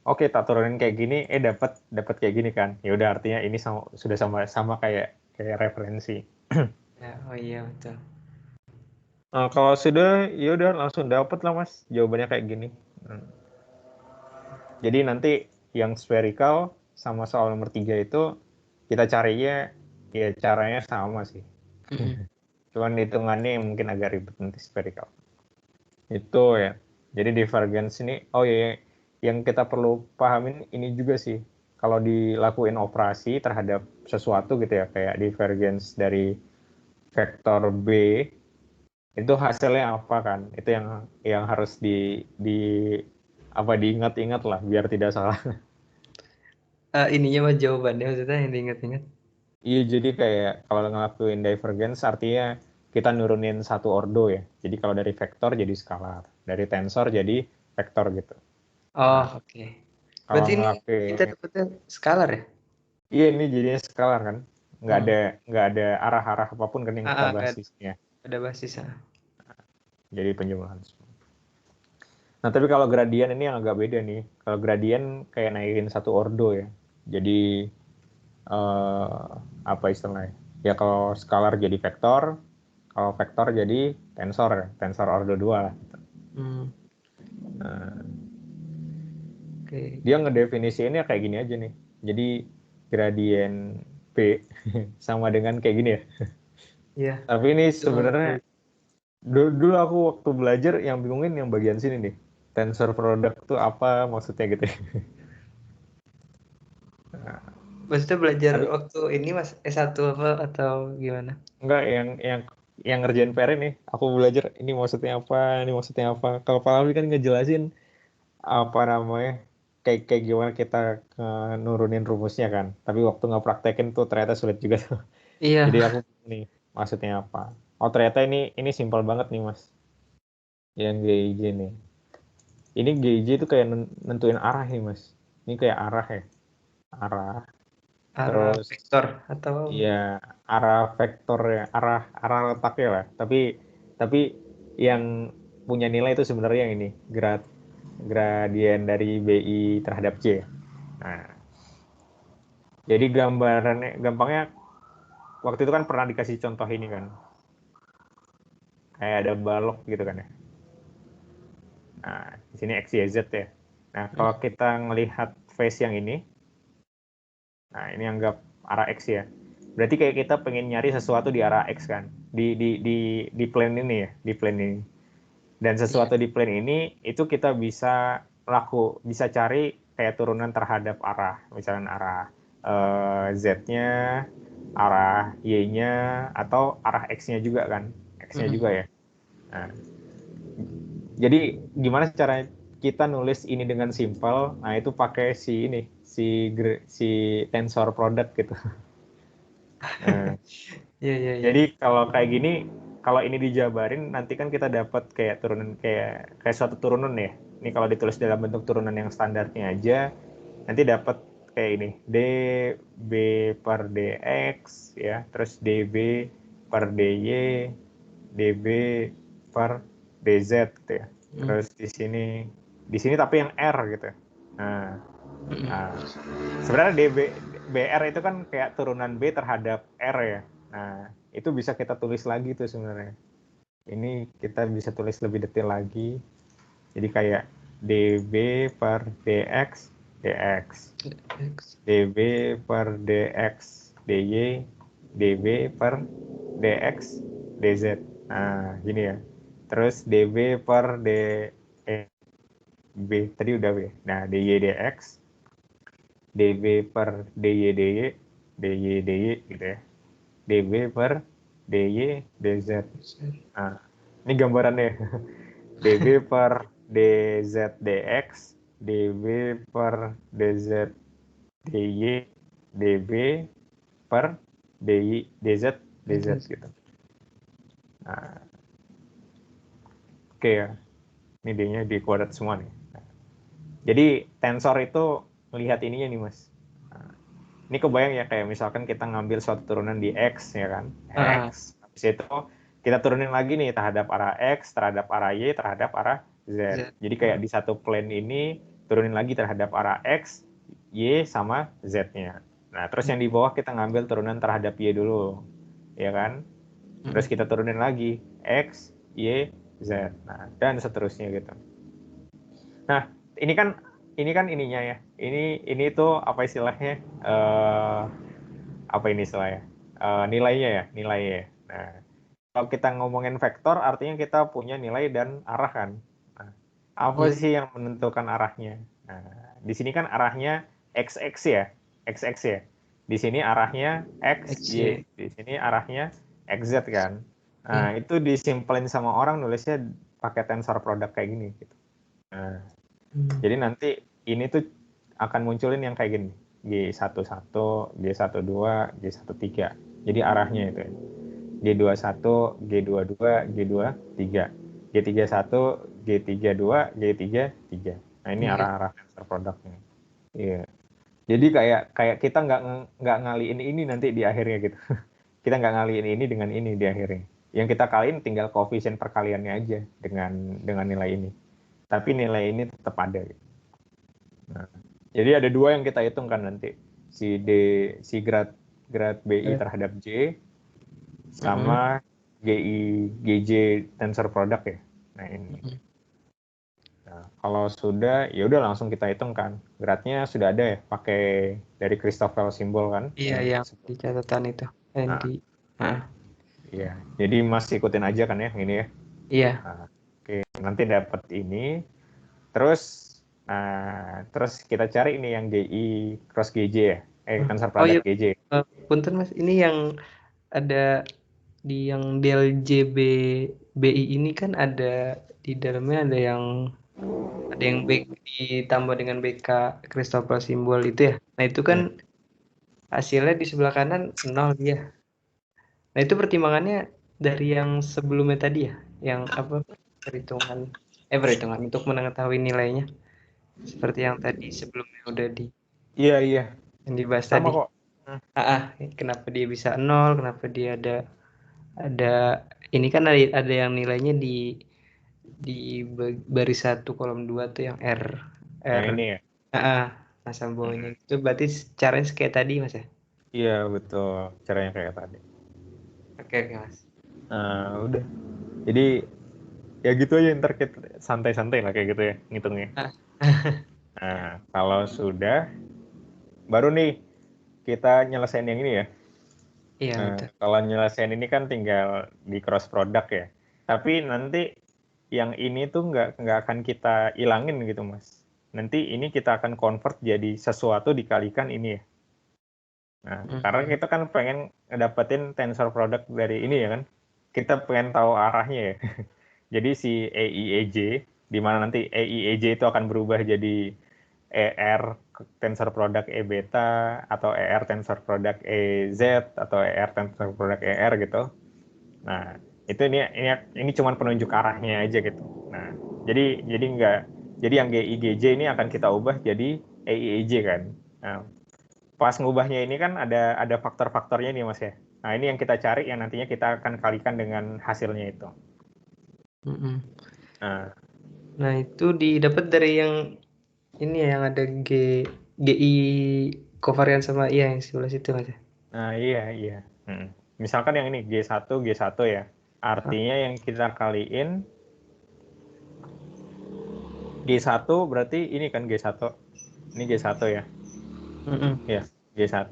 oke, tak turunin kayak gini, dapat dapat kayak gini kan. Ya udah artinya ini sudah sama sama kayak kayak referensi. Ya, oh iya betul. Nah, kalau sudah, ya udah langsung dapat lah Mas jawabannya kayak gini. Hmm. Jadi nanti yang spherical sama soal nomor 3 itu kita carinya ya caranya sama sih. Mm-mm. Cuman hitungannya mungkin agak ribet nanti spherical. Itu ya. Jadi divergence ini, oh ya, yang kita perlu pahamin ini juga sih. Kalau dilakuin operasi terhadap sesuatu gitu ya, kayak divergence dari vektor B, itu hasilnya apa kan? Itu yang harus diingat-ingat lah, biar tidak salah. Ininya Mas jawabannya maksudnya yang diingat-ingat. Iya, jadi kayak kalau ngelakuin divergence artinya kita nurunin satu ordo ya. Jadi kalau dari vektor jadi skalar, dari tensor jadi vektor gitu. Oh, Nah, oke. kalau Berarti ini kita ngelakuin dapetnya skalar ya? iya, ini jadinya skalar kan, nggak Hmm. ada nggak ada arah-arah apapun kan yang kita Nggak basisnya, ada basis. jadi penjumlahan semua. Nah tapi kalau gradien ini yang agak beda nih. Kalau gradien kayak naikin satu ordo ya. Jadi eh, apa istilahnya? Ya kalau skalar jadi vektor, kalau vektor jadi tensor ya, tensor ordo 2 lah. Hmm. Nah, Oke. dia ngedefinisiinnya kayak gini aja nih. Jadi gradien P sama dengan kayak gini ya. Iya. Tapi ini Coba. sebenarnya dulu aku waktu belajar yang bingungin yang bagian sini nih. Tensor product tuh apa maksudnya gitu ya. Nah, Maksudnya belajar tapi waktu ini Mas S1 apa atau gimana? enggak yang ngerjain PR ini. Aku belajar ini maksudnya apa, ini maksudnya apa. Kalau Pak Alwi kan ngejelasin apa namanya kayak kayak gimana kita nurunin rumusnya kan. Tapi waktu nggak praktekin tuh ternyata sulit juga tuh. Jadi Iya. aku nih maksudnya apa. Oh ternyata ini simpel banget nih Mas. Yang GIJ nih. Ini GIJ itu kayak nentuin arah nih Mas. Ini kayak arah ya. Arah. Arah Terus vektor atau ya arah vektor ya, arah arah letaknya lah. Tapi yang punya nilai itu sebenarnya yang ini, gradien dari BI terhadap C. Nah, jadi gambarannya gampangnya waktu itu kan pernah dikasih contoh ini kan. Kayak ada balok gitu kan ya. Nah, di sini X, Y, Z ya. Nah, kalau kita ngelihat face yang ini, nah ini anggap arah X ya. Berarti kayak kita pengen nyari sesuatu di arah X kan. Di plane ini ya, di plane ini. Dan iya. sesuatu di plane ini itu kita bisa cari kayak turunan terhadap arah. Misalnya arah Z-nya, arah Y-nya, atau arah X-nya juga kan. X-nya juga Mm-mm. ya. Nah, jadi gimana cara kita nulis ini dengan simpel? Nah, itu pakai si tensor product gitu. Nah, Iya iya iya. jadi kalau kayak gini, kalau ini dijabarin nanti kan kita dapat kayak turunan kayak kayak suatu turunan ya. Ini kalau ditulis dalam bentuk turunan yang standarnya aja, nanti dapat kayak ini db per dx ya, terus db per dy, db per dz gitu ya. Mm. Terus di sini tapi yang r gitu. Nah, Mm-mm. nah sebenarnya BR itu kan kayak turunan B terhadap R ya. Nah, itu bisa kita tulis lagi tuh sebenarnya. Ini kita bisa tulis lebih detail lagi. Jadi kayak dB per dx, dx. dB per dx, dy, dB per dx, dz. Nah, gini ya. Terus dB per b, tadi udah b. Nah, dy dx, dB per dy dy, dy dy gitu ya. dB per dy dz. Nah, ini gambarannya. dB per dz dx, dB per dz dy, dB per dy dz dz gitu. Nah, oke ya. Ini D-nya di kuadrat semua nih. Nah, jadi tensor itu melihat ininya nih Mas. Nah, ini kebayang ya kayak misalkan kita ngambil suatu turunan di X ya kan. X. Habis itu kita turunin lagi nih terhadap arah X, terhadap arah Y, terhadap arah Z. Jadi kayak di satu plane ini turunin lagi terhadap arah X, Y sama Z-nya. Nah, terus yang di bawah kita ngambil turunan terhadap Y dulu. Ya kan? Terus kita turunin lagi X, Y, Z. Nah, dan seterusnya gitu. Nah, ini kan ininya ya. Ini tuh apa istilahnya? Apa ini istilahnya? Nilainya ya, nilainya ya. Nah, kalau kita ngomongin vektor artinya kita punya nilai dan arah kan. Nah, apa sih yang menentukan arahnya? Nah, di sini kan arahnya XX ya, XX ya. Di sini arahnya X, Y. Di sini arahnya XZ kan. Nah, itu disimpelin sama orang nulisnya pakai tensor produk kayak gini gitu. Nah, jadi nanti ini tuh akan munculin yang kayak gini. G11, G12, G13. Jadi arahnya itu ya. G21, G22, G23. G31, G32, G33. Nah, ini arah-arah tensor produknya. Iya. Jadi kayak kita nggak ngaliin ini nanti di akhirnya gitu. Kita nggak ngaliin ini dengan ini di akhirnya. Yang kita kaliin tinggal koefisien perkaliannya aja dengan nilai ini. Tapi nilai ini tetap ada. Gitu. Nah, jadi ada dua yang kita hitung kan nanti. Si grad BI terhadap J sama GJ tensor product ya. Nah, ini. Nah, kalau sudah ya udah langsung kita hitung kan. Gradnya sudah ada ya pakai dari Christoffel simbol kan. Iya, yang di catatan itu. Iya, jadi Mas ikutin aja kan ya ini ya. Iya. Nah, oke, nanti dapat ini. Terus kita cari ini yang GI cross GJ ya. Tensor product GJ. Punten Mas, ini yang ada di yang del JB BI ini kan ada di dalamnya ada yang ditambah dengan BK Christoffel simbol itu ya. Nah, itu kan hasilnya di sebelah kanan 0 dia. Nah, itu pertimbangannya dari yang sebelumnya tadi ya, yang apa perhitungan untuk mengetahui nilainya. Seperti yang tadi sebelumnya udah Iya. Yang dibahas sama tadi. kok. Kenapa dia bisa 0, kenapa dia ada ini kan ada yang nilainya di baris 1 kolom 2 tuh yang R. Ini ya. Nah, sama bawahnya itu berarti caranya kayak tadi Mas ya? Iya, betul. Caranya kayak tadi. Oke, Mas. Udah. Jadi ya gitu aja, ntar kita santai-santai lah kayak gitu ya ngitungnya. Nah, kalau sudah baru nih kita nyelesain yang ini ya. Iya, betul. Kalau nyelesain ini kan tinggal di cross product ya. Tapi nanti yang ini tuh nggak akan kita ilangin gitu Mas. Nanti ini kita akan convert jadi sesuatu dikalikan ini ya. Nah, karena kita kan pengen ngedapetin tensor product dari ini ya kan. Kita pengen tahu arahnya ya. Jadi si EIEJ, di mana nanti EIEJ itu akan berubah jadi ER tensor product E beta atau ER tensor product EZ atau ER tensor product ER gitu. Nah, itu ini cuma penunjuk arahnya aja gitu. Nah, jadi yang GIGJ ini akan kita ubah jadi EIEJ kan. Nah, pas ngubahnya ini kan ada faktor-faktornya nih Mas ya. Nah, ini yang kita cari yang nantinya kita akan kalikan dengan hasilnya itu. Nah, itu didapat dari yang ini ya, yang ada GI covarian sama yang sebelah situ Mas ya. Nah, iya. Misalkan yang ini G1 ya. Artinya yang kita kaliin G1 berarti ini kan G1. Ini G1 ya. Ya, G1.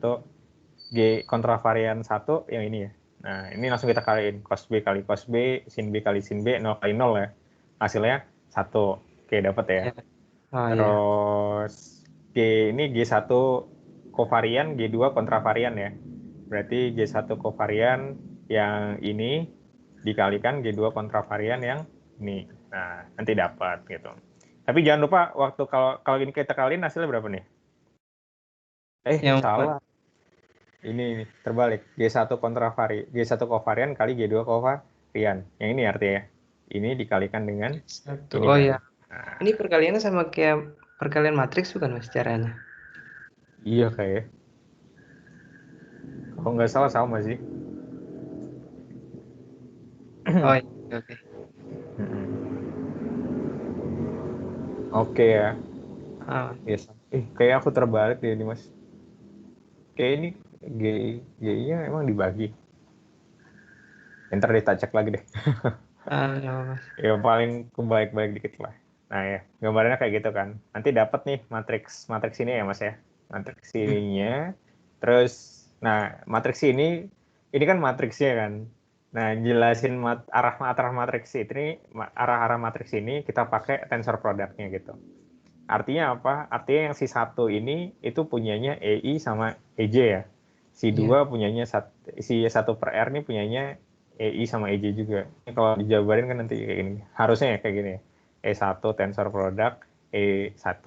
G kontravarian 1 yang ini ya. Nah, ini langsung kita kaliin. Cos B kali cos B, sin B kali sin B, 0 kali 0 ya. Hasilnya 1. Oke, dapat ya. Ya. Oh ya. Terus G ini G1 kovarian, G2 kontravarian ya. Berarti G1 kovarian yang ini dikalikan G2 kontravarian yang ini. Nah, nanti dapat gitu. Tapi jangan lupa waktu kalau ini kita kaliin hasilnya berapa nih? Yang Salah. Ini terbalik. G1 kovarian kali G2 kovarian. Yang ini artinya. Ini dikalikan dengan satu. ini Oh kan. ya. Ini perkaliannya sama kayak perkalian matriks bukan Mas caranya? Iya kayak. Kalau nggak salah sama sih. Oh iya, oke. Oke ya. Ah, Yes. Kayak aku terbalik deh ini Mas. Kayak ini G-nya emang dibagi. Ntar kita cek lagi deh. ya, Mas. Ya paling kebalik-balik dikit lah. Nah ya, gambarnya kayak gitu kan. Nanti dapat nih matriks ini ya Mas ya. Matriks ininya. Terus, nah matriks ini kan matriksnya kan. Nah jelasin arah matriks ini, arah-arah matriks ini kita pakai tensor produknya gitu. Artinya apa? Artinya yang si satu ini itu punyanya EI sama EJ ya. Si dua punyanya si 1/R ini punyanya EI sama EJ juga. Ini kalau dijabarin kan nanti kayak gini. Harusnya ya kayak gini. E1 tensor produk, E1.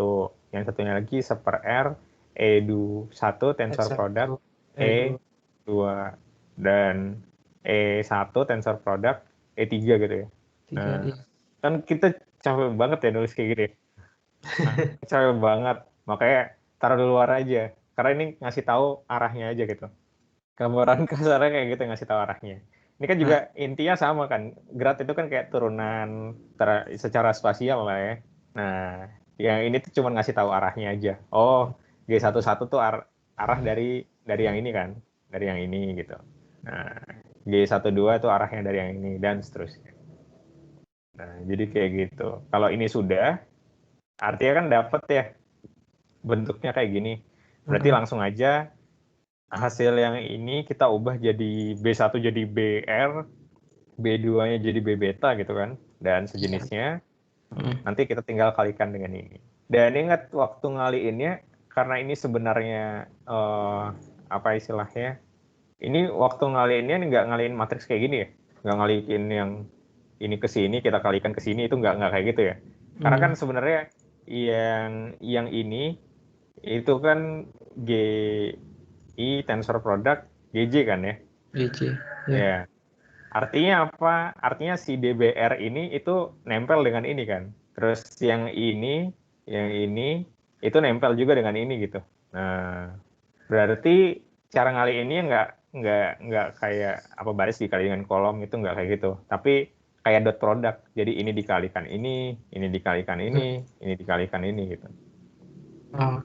Yang satunya lagi 1/R, E1 tensor produk, E2. Dan E1 tensor produk, E3 gitu ya. Nah, kan kita capek banget ya nulis kayak gini. Capek banget. Makanya taruh di luar aja. Karena ini ngasih tahu arahnya aja gitu. Gambaran kasarnya kayak gitu ngasih tahu arahnya. Ini kan juga intinya sama kan. Grad itu kan kayak turunan secara spasial lah ya. Nah, yang ini tuh cuma ngasih tahu arahnya aja. Oh, G11 tuh arah dari yang ini kan. Dari yang ini gitu. Nah, G12 tuh arahnya dari yang ini dan seterusnya. Nah, jadi kayak gitu. Kalau ini sudah, artinya kan dapet ya bentuknya kayak gini. Berarti langsung aja hasil yang ini kita ubah jadi B1 jadi BR, B2-nya jadi B beta gitu kan, dan sejenisnya. Nanti kita tinggal kalikan dengan ini. Dan ingat waktu ngaliinnya, karena ini sebenarnya apa istilahnya, ini waktu ngaliinnya nggak ngaliin matriks kayak gini ya, nggak ngaliin yang ini ke sini kita kalikan ke sini, itu nggak kayak gitu ya. Karena kan sebenarnya yang ini itu kan GI tensor product GJ kan ya. GJ. Ya. Artinya apa? Artinya si DBR ini itu nempel dengan ini kan. Terus yang ini itu nempel juga dengan ini gitu. Nah, berarti cara ngali ini nggak kayak apa baris dikali dengan kolom, itu nggak kayak gitu. Tapi kayak dot product. Jadi ini dikalikan ini dikalikan ini dikalikan ini gitu.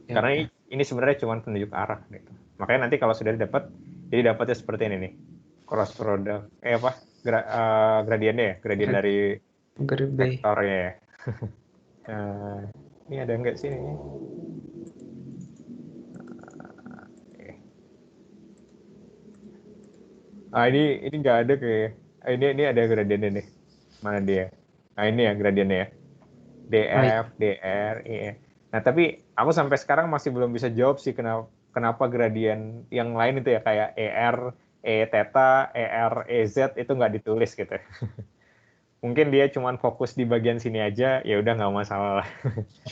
Karena ini sebenarnya cuma penunjuk arah gitu. Makanya nanti kalau sudah dapat, jadi dapatnya seperti ini nih. Cross product, gradiennya ya, gradien dari vektornya ya. Ini ada nggak sih ini? Ini nggak ada kayak. Ini ada gradiennya nih. Mana dia? Nah ini ya gradiennya ya. DF, DR, E. Nah tapi aku sampai sekarang masih belum bisa jawab sih kenapa gradien yang lain itu ya kayak ER, E theta, ER, EZ itu nggak ditulis gitu. Mungkin dia cuma fokus di bagian sini aja, ya udah nggak masalah.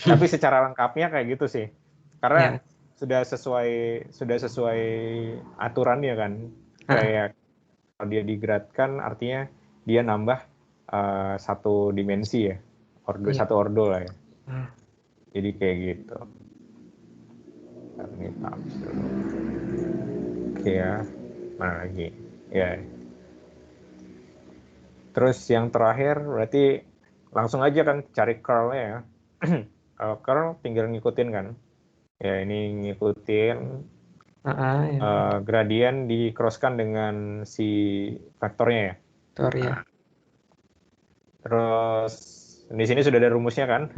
Tapi secara lengkapnya kayak gitu sih. Karena sudah sesuai aturannya kan. Kayak kalau dia digradkan artinya dia nambah satu dimensi ya. Satu ordo lah ya. Jadi kayak gitu. Ini oke ya. Mana lagi? Ya. Terus yang terakhir berarti langsung aja kan cari curl-nya ya. Kalau curl tinggal ngikutin kan. Ya ini ngikutin gradien di-crosskan dengan si vektornya ya. Vektor ya. Terus di sini sudah ada rumusnya kan.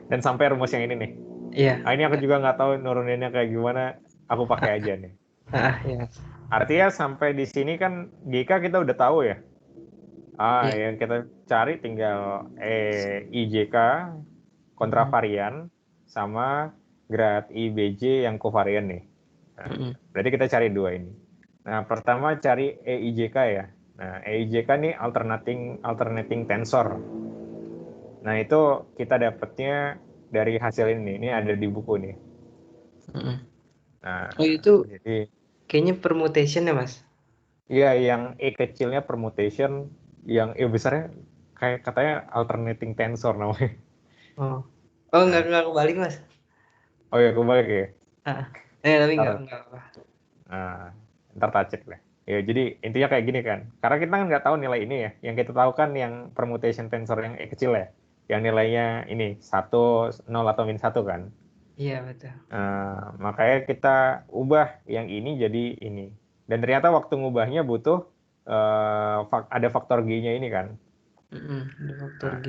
Dan sampai rumus yang ini nih. Iya. Nah, ini aku juga nggak tahu nuruninnya kayak gimana. Aku pakai aja nih. Ya. Artinya sampai di sini kan GK kita udah tahu ya. Iya. Yang kita cari tinggal IJK kontravarian sama grad IBJ yang kovarian nih. Nah, berarti kita cari dua ini. Nah, pertama cari EIJK ya. Nah, EIJK nih alternating tensor. Nah, itu kita dapatnya dari hasil ini. Ini ada di buku nih. Nah, Oh itu jadi kayaknya permutation ya Mas? iya, yang E kecilnya permutation, yang E besarnya kayak katanya alternating tensor namanya. Oh, oh Nah, nggak kebalik Mas? oh ya, kebalik ya. Tapi Ntar, nggak apa. nah, ntar tak cek lah. Ya, jadi intinya kayak gini kan. Karena kita kan nggak tahu nilai ini ya. Yang kita tahu kan yang permutation tensor yang E kecil ya. Yang nilainya ini 1, 0 atau min 1 kan. Iya betul. Makanya kita ubah yang ini jadi ini. Dan ternyata waktu ngubahnya butuh ada faktor G-nya ini kan. Ada faktor Nah, G.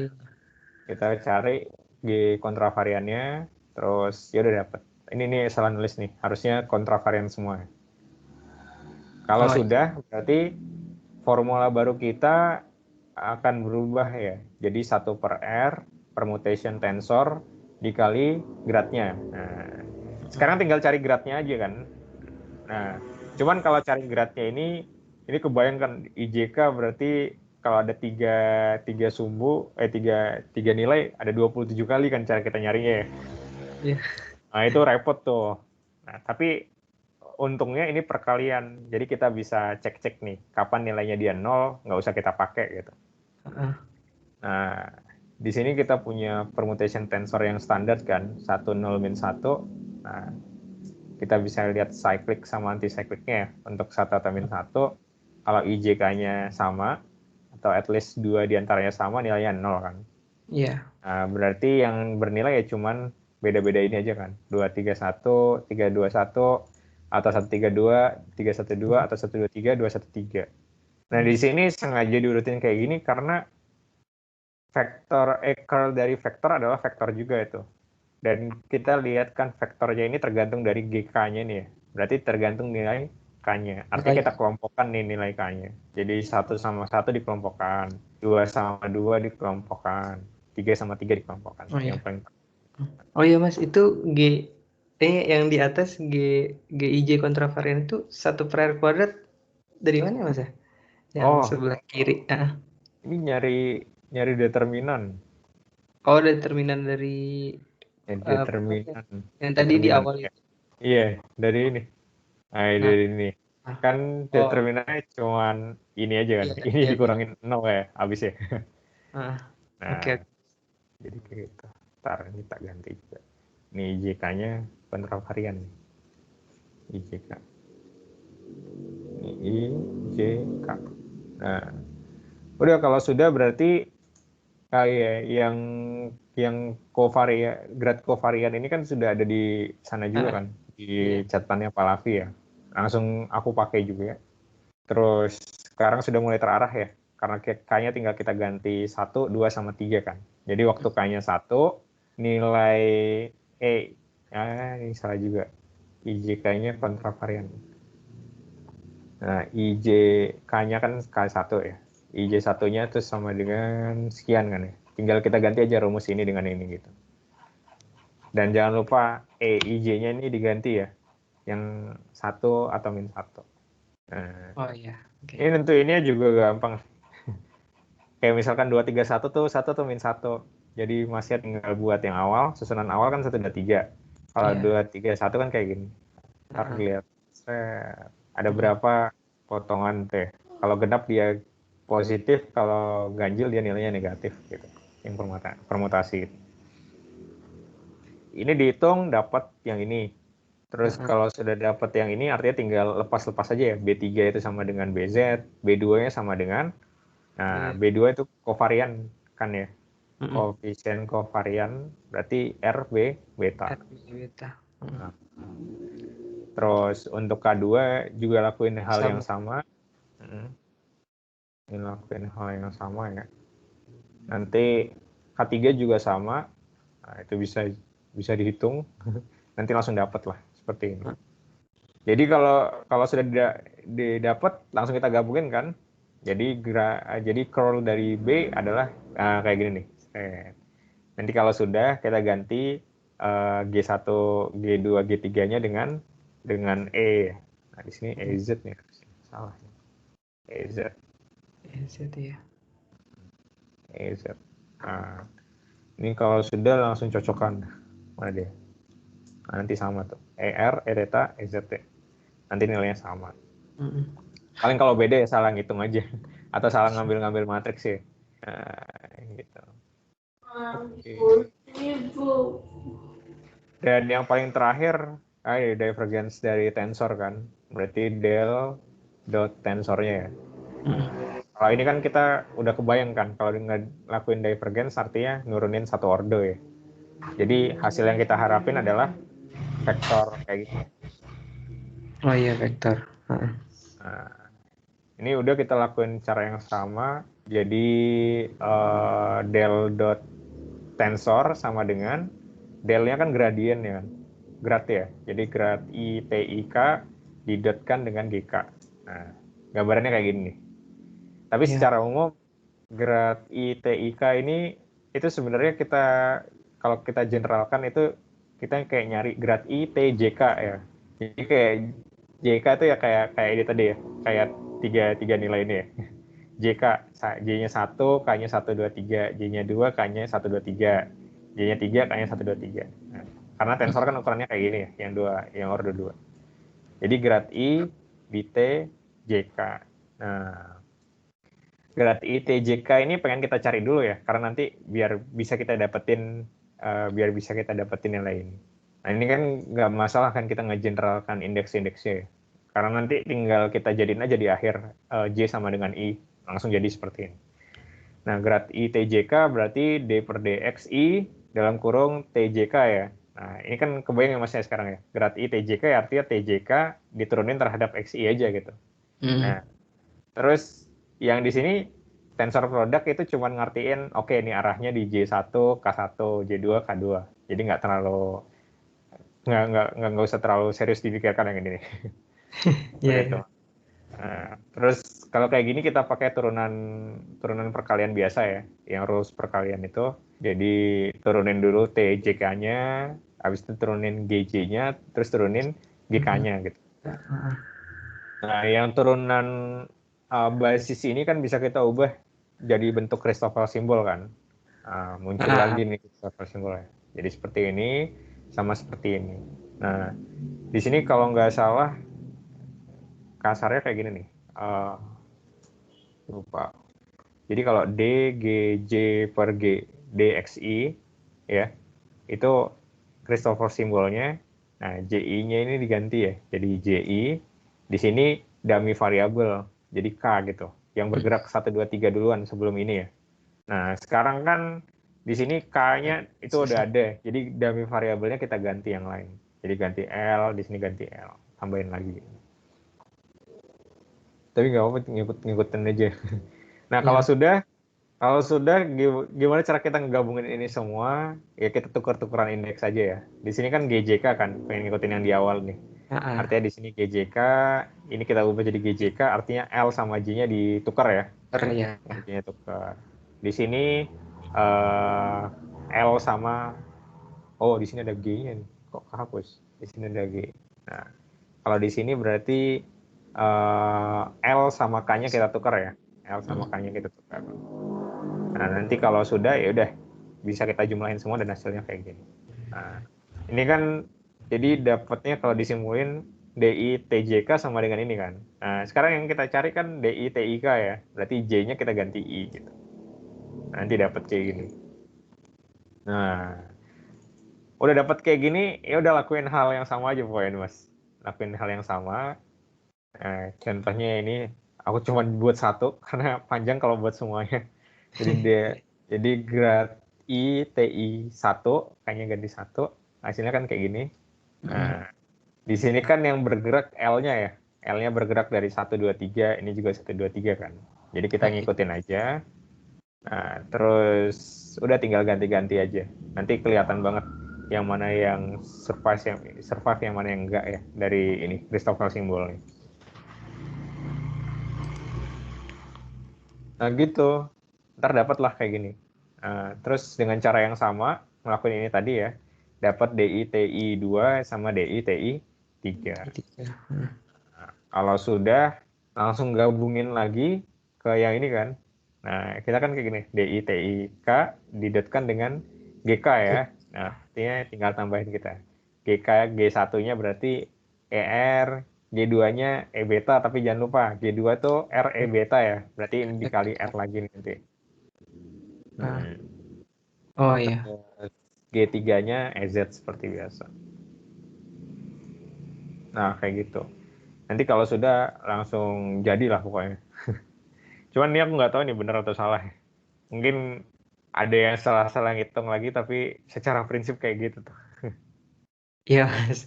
kita cari G kontravariannya, terus ya udah dapet. Ini nih salah nulis nih, harusnya kontravarian semua. Kalau Oh iya. sudah, berarti formula baru kita akan berubah ya. Jadi 1/R permutation tensor dikali gradnya. Nah, sekarang tinggal cari gradnya aja kan. Nah, cuman kalau cari gradnya ini kebayangkan IJK berarti kalau ada tiga sumbu, tiga nilai, ada 27 kali kan cara kita nyarinya ya. Iya. Nah, itu repot tuh. Nah, tapi untungnya ini perkalian. Jadi kita bisa cek-cek nih, kapan nilainya dia 0, nggak usah kita pakai gitu. Nah, di sini kita punya permutation tensor yang standar kan, 1, 0, min 1. Nah, kita bisa lihat cyclic sama anti-cyclicnya ya. Untuk 1 atau min 1, kalau IJK-nya sama, atau at least 2 diantaranya sama, nilainya 0 kan. Iya. Nah, berarti yang bernilai ya cuman beda-beda ini aja kan. 231, 321, atau 132, 312, atau 123, 213. Nah, di sini sengaja diurutin kayak gini karena vektor curl dari vektor adalah vektor juga itu. Dan kita lihat kan vektornya ini tergantung dari GK-nya nih ya. Berarti tergantung nilai K-nya. Artinya kita kelompokkan nih nilai K-nya. Jadi 1 sama 1 dikelompokkan, 2 sama 2 dikelompokkan, 3 sama 3 dikelompokkan. Oh Yang iya. paling Oh iya Mas, itu yang di atas GIJ kontravarian itu 1/R kuadrat dari mana Mas ya? Yang sebelah kiri. Ini nyari determinan. Oh, determinan dari Determinan. yang tadi di awal Ya. itu. Iya, dari ini. Nah, dari ini. Kan Oh, determinannya cuman ini aja kan. iya, Ini iya, dikurangin 0 ya, habis ya. oke. Nah, jadi kayak gitu. Ntar ini tak ganti juga. Ini IJK-nya kontravarian nih. IJK. Ini IJK. Nah, udah kalau sudah berarti kayak yang grad kovarian ini kan sudah ada di sana juga kan, di Iya. catatannya Palavi ya. Langsung aku pakai juga ya. Terus sekarang sudah mulai terarah ya, karena K-nya tinggal kita ganti 1, 2, sama 3 kan. Jadi waktu K-nya 1, nilai ini salah juga. IJK-nya kontravarian. Nah, IJK-nya kan K1 ya. IJ1-nya itu sama dengan sekian kan ya. Tinggal kita ganti aja rumus ini dengan ini gitu. Dan jangan lupa IJ-nya ini diganti ya. Yang 1 atau min 1. Nah, Oh iya. ini nentuinnya juga gampang. Kayak misalkan 231 tuh 1 tuh min 1. Jadi masih tinggal buat yang awal, susunan awal kan 1, 2, 3. Kalau 2, 3, 1 kan kayak gini. Ntar lihat ada berapa potongan teh. Kalau genap dia positif, kalau ganjil dia nilainya negatif gitu. Yang permutasi. Ini dihitung dapat yang ini. Terus kalau sudah dapat yang ini artinya tinggal lepas-lepas aja ya. B3 itu sama dengan BZ, B2-nya sama dengan B2 itu kovarian kan ya. Koefisien kovarian berarti RB beta. Nah, terus untuk K2 juga lakuin hal yang sama. Ini lakuin hal yang sama ya. Nanti K3 juga sama. Nah, itu bisa dihitung, nanti langsung dapat lah seperti ini. Jadi kalau sudah didapat, langsung kita gabungin kan. Jadi curl dari B adalah kayak gini nih. Nanti kalau sudah kita ganti G1, G2, G3-nya dengan E. Nah, di sini EZ nih. Salah. EZ. ya. EZ. Nah, ini kalau sudah langsung cocokkan. Mana dia? Nah, nanti sama tuh. ER, E theta, EZT. Nanti nilainya sama. Paling kalau beda ya salah ngitung aja. Atau salah ngambil matriks ya. Nah, gitu. Okay. Dan yang paling terakhir, divergence dari tensor kan. Berarti del dot tensornya ya. Kalau ini kan kita udah kebayang kan, kalau ngelakuin divergence artinya nurunin satu orde ya. Jadi hasil yang kita harapin adalah vektor kayak gitu. Oh iya, vektor. Nah, ini udah kita lakuin cara yang sama. Jadi del dot tensor sama dengan delnya kan gradien ya kan. Grad ya. Jadi grad I T I K didotkan dengan GK. Nah, gambarannya kayak gini nih. Tapi secara umum grad I T I K ini itu sebenarnya kalau kita generalkan itu kita kayak nyari grad I T J K ya. Jadi kayak JK itu ya kayak ini tadi ya, kayak tiga nilai ini ya. JK, J-nya 1, K-nya 1, 2, 3, J-nya 2, K-nya 1, 2, 3, J-nya 3, K-nya 1, 2, 3. Nah, karena tensor kan ukurannya kayak gini ya, yang order 2. Jadi grad I, BT, JK. Nah, grad I, T, JK ini pengen kita cari dulu ya, karena nanti biar bisa kita dapetin nilai ini. Nah, ini kan nggak masalah kan kita ngegeneralkan indeks-indeksnya ya. Karena nanti tinggal kita jadiin aja di akhir J sama dengan I. Langsung jadi seperti ini. Nah, grad I TJK berarti D per DXI dalam kurung TJK ya. Nah, ini kan kebayang ya Mas ya sekarang ya. Grad I TJK ya artinya TJK diturunin terhadap XI aja gitu. Nah, terus yang di sini tensor produk itu cuma ngertiin, oke ini arahnya di J1, K1, J2, K2. Jadi nggak usah terlalu serius dipikirkan yang ini nih. Begitu. Nah, terus kalau kayak gini kita pakai turunan perkalian biasa ya, yang rules perkalian itu. Jadi turunin dulu TJK-nya, habis itu turunin GJ-nya, terus turunin GK-nya gitu. Nah, yang turunan basis ini kan bisa kita ubah jadi bentuk Christoffel simbol kan. Muncul lagi nih Christoffel simbolnya. Jadi seperti ini sama seperti ini. Nah, di sini kalau nggak salah kasarnya kayak gini nih. Lupa. Jadi kalau D, G, J per G, DXI, ya, itu Christoffel simbolnya. Nah, JI-nya ini diganti ya. Jadi JI, di sini dummy variabel, jadi K gitu. Yang bergerak 1, 2, 3 duluan sebelum ini ya. Nah, sekarang kan di sini K-nya itu udah ada. Jadi dummy variabelnya kita ganti yang lain. Jadi ganti L, di sini ganti L. Tambahin lagi. Tapi nggak apa-apa, ngikutin aja. Nah, kalau sudah gimana cara kita ngegabungin ini semua? Ya kita tukar-tukaran indeks aja ya. Di sini kan GJK kan, pengen ngikutin yang di awal nih. Artinya di sini GJK, ini kita ubah jadi GJK, artinya L sama J-nya ditukar ya. J-nya tukar. Di sini L sama, di sini ada G-nya nih. Kok kehapus? Di sini ada G. Nah, kalau di sini berarti L sama K-nya kita tukar ya. L sama K-nya kita tukar. Nah, nanti kalau sudah ya udah bisa kita jumlahin semua dan hasilnya kayak gini. Nah, ini kan jadi dapatnya kalau disimulin DI TJK sama dengan ini kan. Nah, sekarang yang kita cari kan DI TIK ya. Berarti J-nya kita ganti I gitu. Nanti dapat kayak gini. Nah, udah dapat kayak gini, ya udah lakuin hal yang sama aja pokoknya Mas. Lakuin hal yang sama. Nah, contohnya ini aku cuma buat satu karena panjang kalau buat semuanya. Jadi grad I TI 1 kayaknya ganti 1. Hasilnya kan kayak gini. Nah, di sini kan yang bergerak L-nya ya. L-nya bergerak dari 1 2 3, ini juga 1 2 3 kan. Jadi kita ngikutin aja. Nah, terus udah tinggal ganti-ganti aja. Nanti kelihatan banget yang mana yang survive yang mana yang enggak ya dari ini Christopher Symbol nih. Nah gitu, ntar dapat lah kayak gini. Terus dengan cara yang sama ngelakuin ini tadi ya, dapat DI-TI 2 sama DI-TI 3. Kalau sudah langsung gabungin lagi ke yang ini kan. Nah, kita kan kayak gini, DI-TI-K didotkan dengan GK ya. Nah, artinya tinggal tambahin kita. GK G1-nya berarti ER, G2-nya E beta, tapi jangan lupa G2 tuh R E beta ya. Berarti ini dikali R lagi nanti. Oh iya. G3-nya EZ seperti biasa. Nah, kayak gitu. Nanti kalau sudah langsung jadilah pokoknya. Cuman ini aku nggak tahu nih benar atau salah. Mungkin ada yang salah-salah ngitung lagi, tapi secara prinsip kayak gitu tuh. Iya, Mas.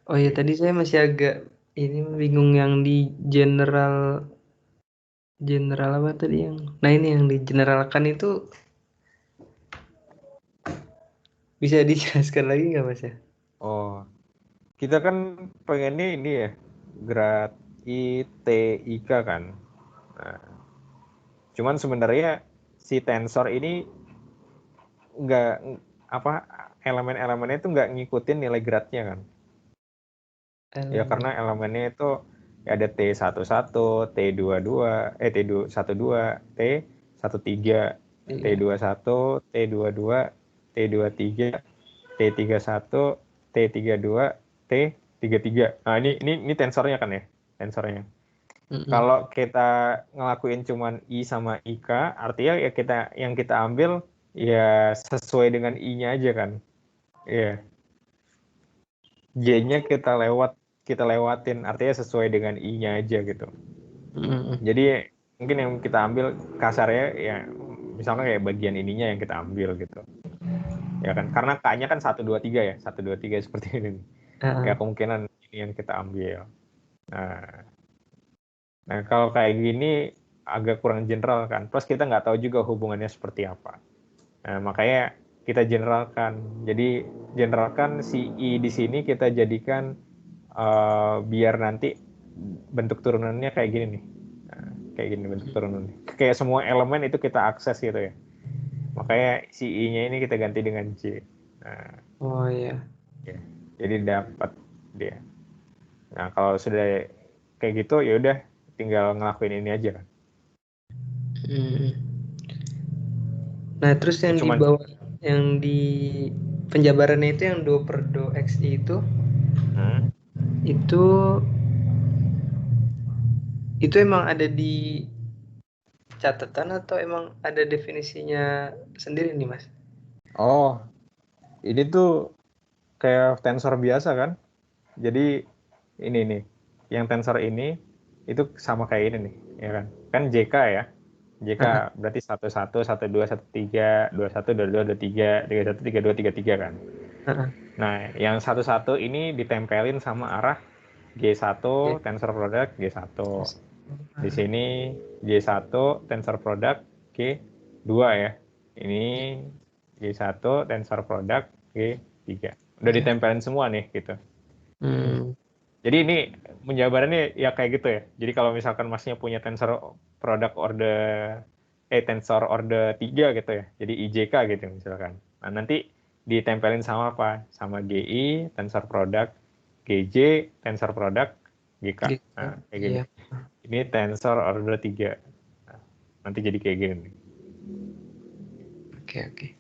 Oh iya, tadi saya masih agak ini bingung yang di general apa tadi yang. Nah, ini yang digeneralkan itu bisa dijelaskan lagi nggak, Mas ya? Oh, kita kan pengennya ini ya, grad ITIK kan. Nah, cuman sebenarnya si tensor ini nggak apa elemen-elemennya itu nggak ngikutin nilai gradnya kan. Ya Elemen. karena elemennya itu ya ada T11, T22, T12, T13, Iya. T21, T22, T23, T31, T32, T33. Nah, ini tensornya kan ya, tensornya. Kalau kita ngelakuin cuman I sama IK, artinya ya yang kita ambil ya sesuai dengan I-nya aja kan. Iya. J-nya kita lewatin, artinya sesuai dengan I-nya aja gitu. Jadi mungkin yang kita ambil kasarnya ya misalnya kayak bagian ininya yang kita ambil gitu. Ya kan, karena K-nya kan 1 2 3 ya, 1 2 3 seperti ini. Ya kemungkinan ini yang kita ambil. Nah, kalau kayak gini agak kurang general kan. Plus kita nggak tahu juga hubungannya seperti apa. Nah, makanya kita generalkan. Jadi generalkan si I di sini kita jadikan biar nanti bentuk turunannya kayak gini nih. Nah, kayak gini bentuk turunannya. Kayak semua elemen itu kita akses gitu ya. Makanya si I-nya ini kita ganti dengan J. Nah, Oh iya. ya. Jadi dapat dia. Nah, kalau sudah kayak gitu ya udah tinggal ngelakuin ini aja kan. Nah, terus yang di Cuman bawah, yang di penjabarannya itu yang do per do XI itu emang ada di catatan atau emang ada definisinya sendiri nih, Mas? oh, ini tuh kayak tensor biasa kan. Jadi ini nih, yang tensor ini itu sama kayak ini nih, ya kan? Kan JK ya. JK berarti 11, 12, 13, 21, 22, 23, 31, 32, 33 kan. Nah, yang 11 ini ditempelin sama arah G1 tensor product G1. Di sini G1 tensor product G2 ya. Ini G1 tensor product G3. Udah ditempelin semua nih gitu. Jadi ini penjabarannya ya kayak gitu ya. Jadi kalau misalkan masnya punya tensor order 3 gitu ya. Jadi IJK gitu misalkan. Nah, nanti ditempelin sama apa? Sama GI tensor product, GJ tensor product, GK. Nah, kayak gini. Ini tensor order 3. Nah, nanti jadi kayak gini. Oke.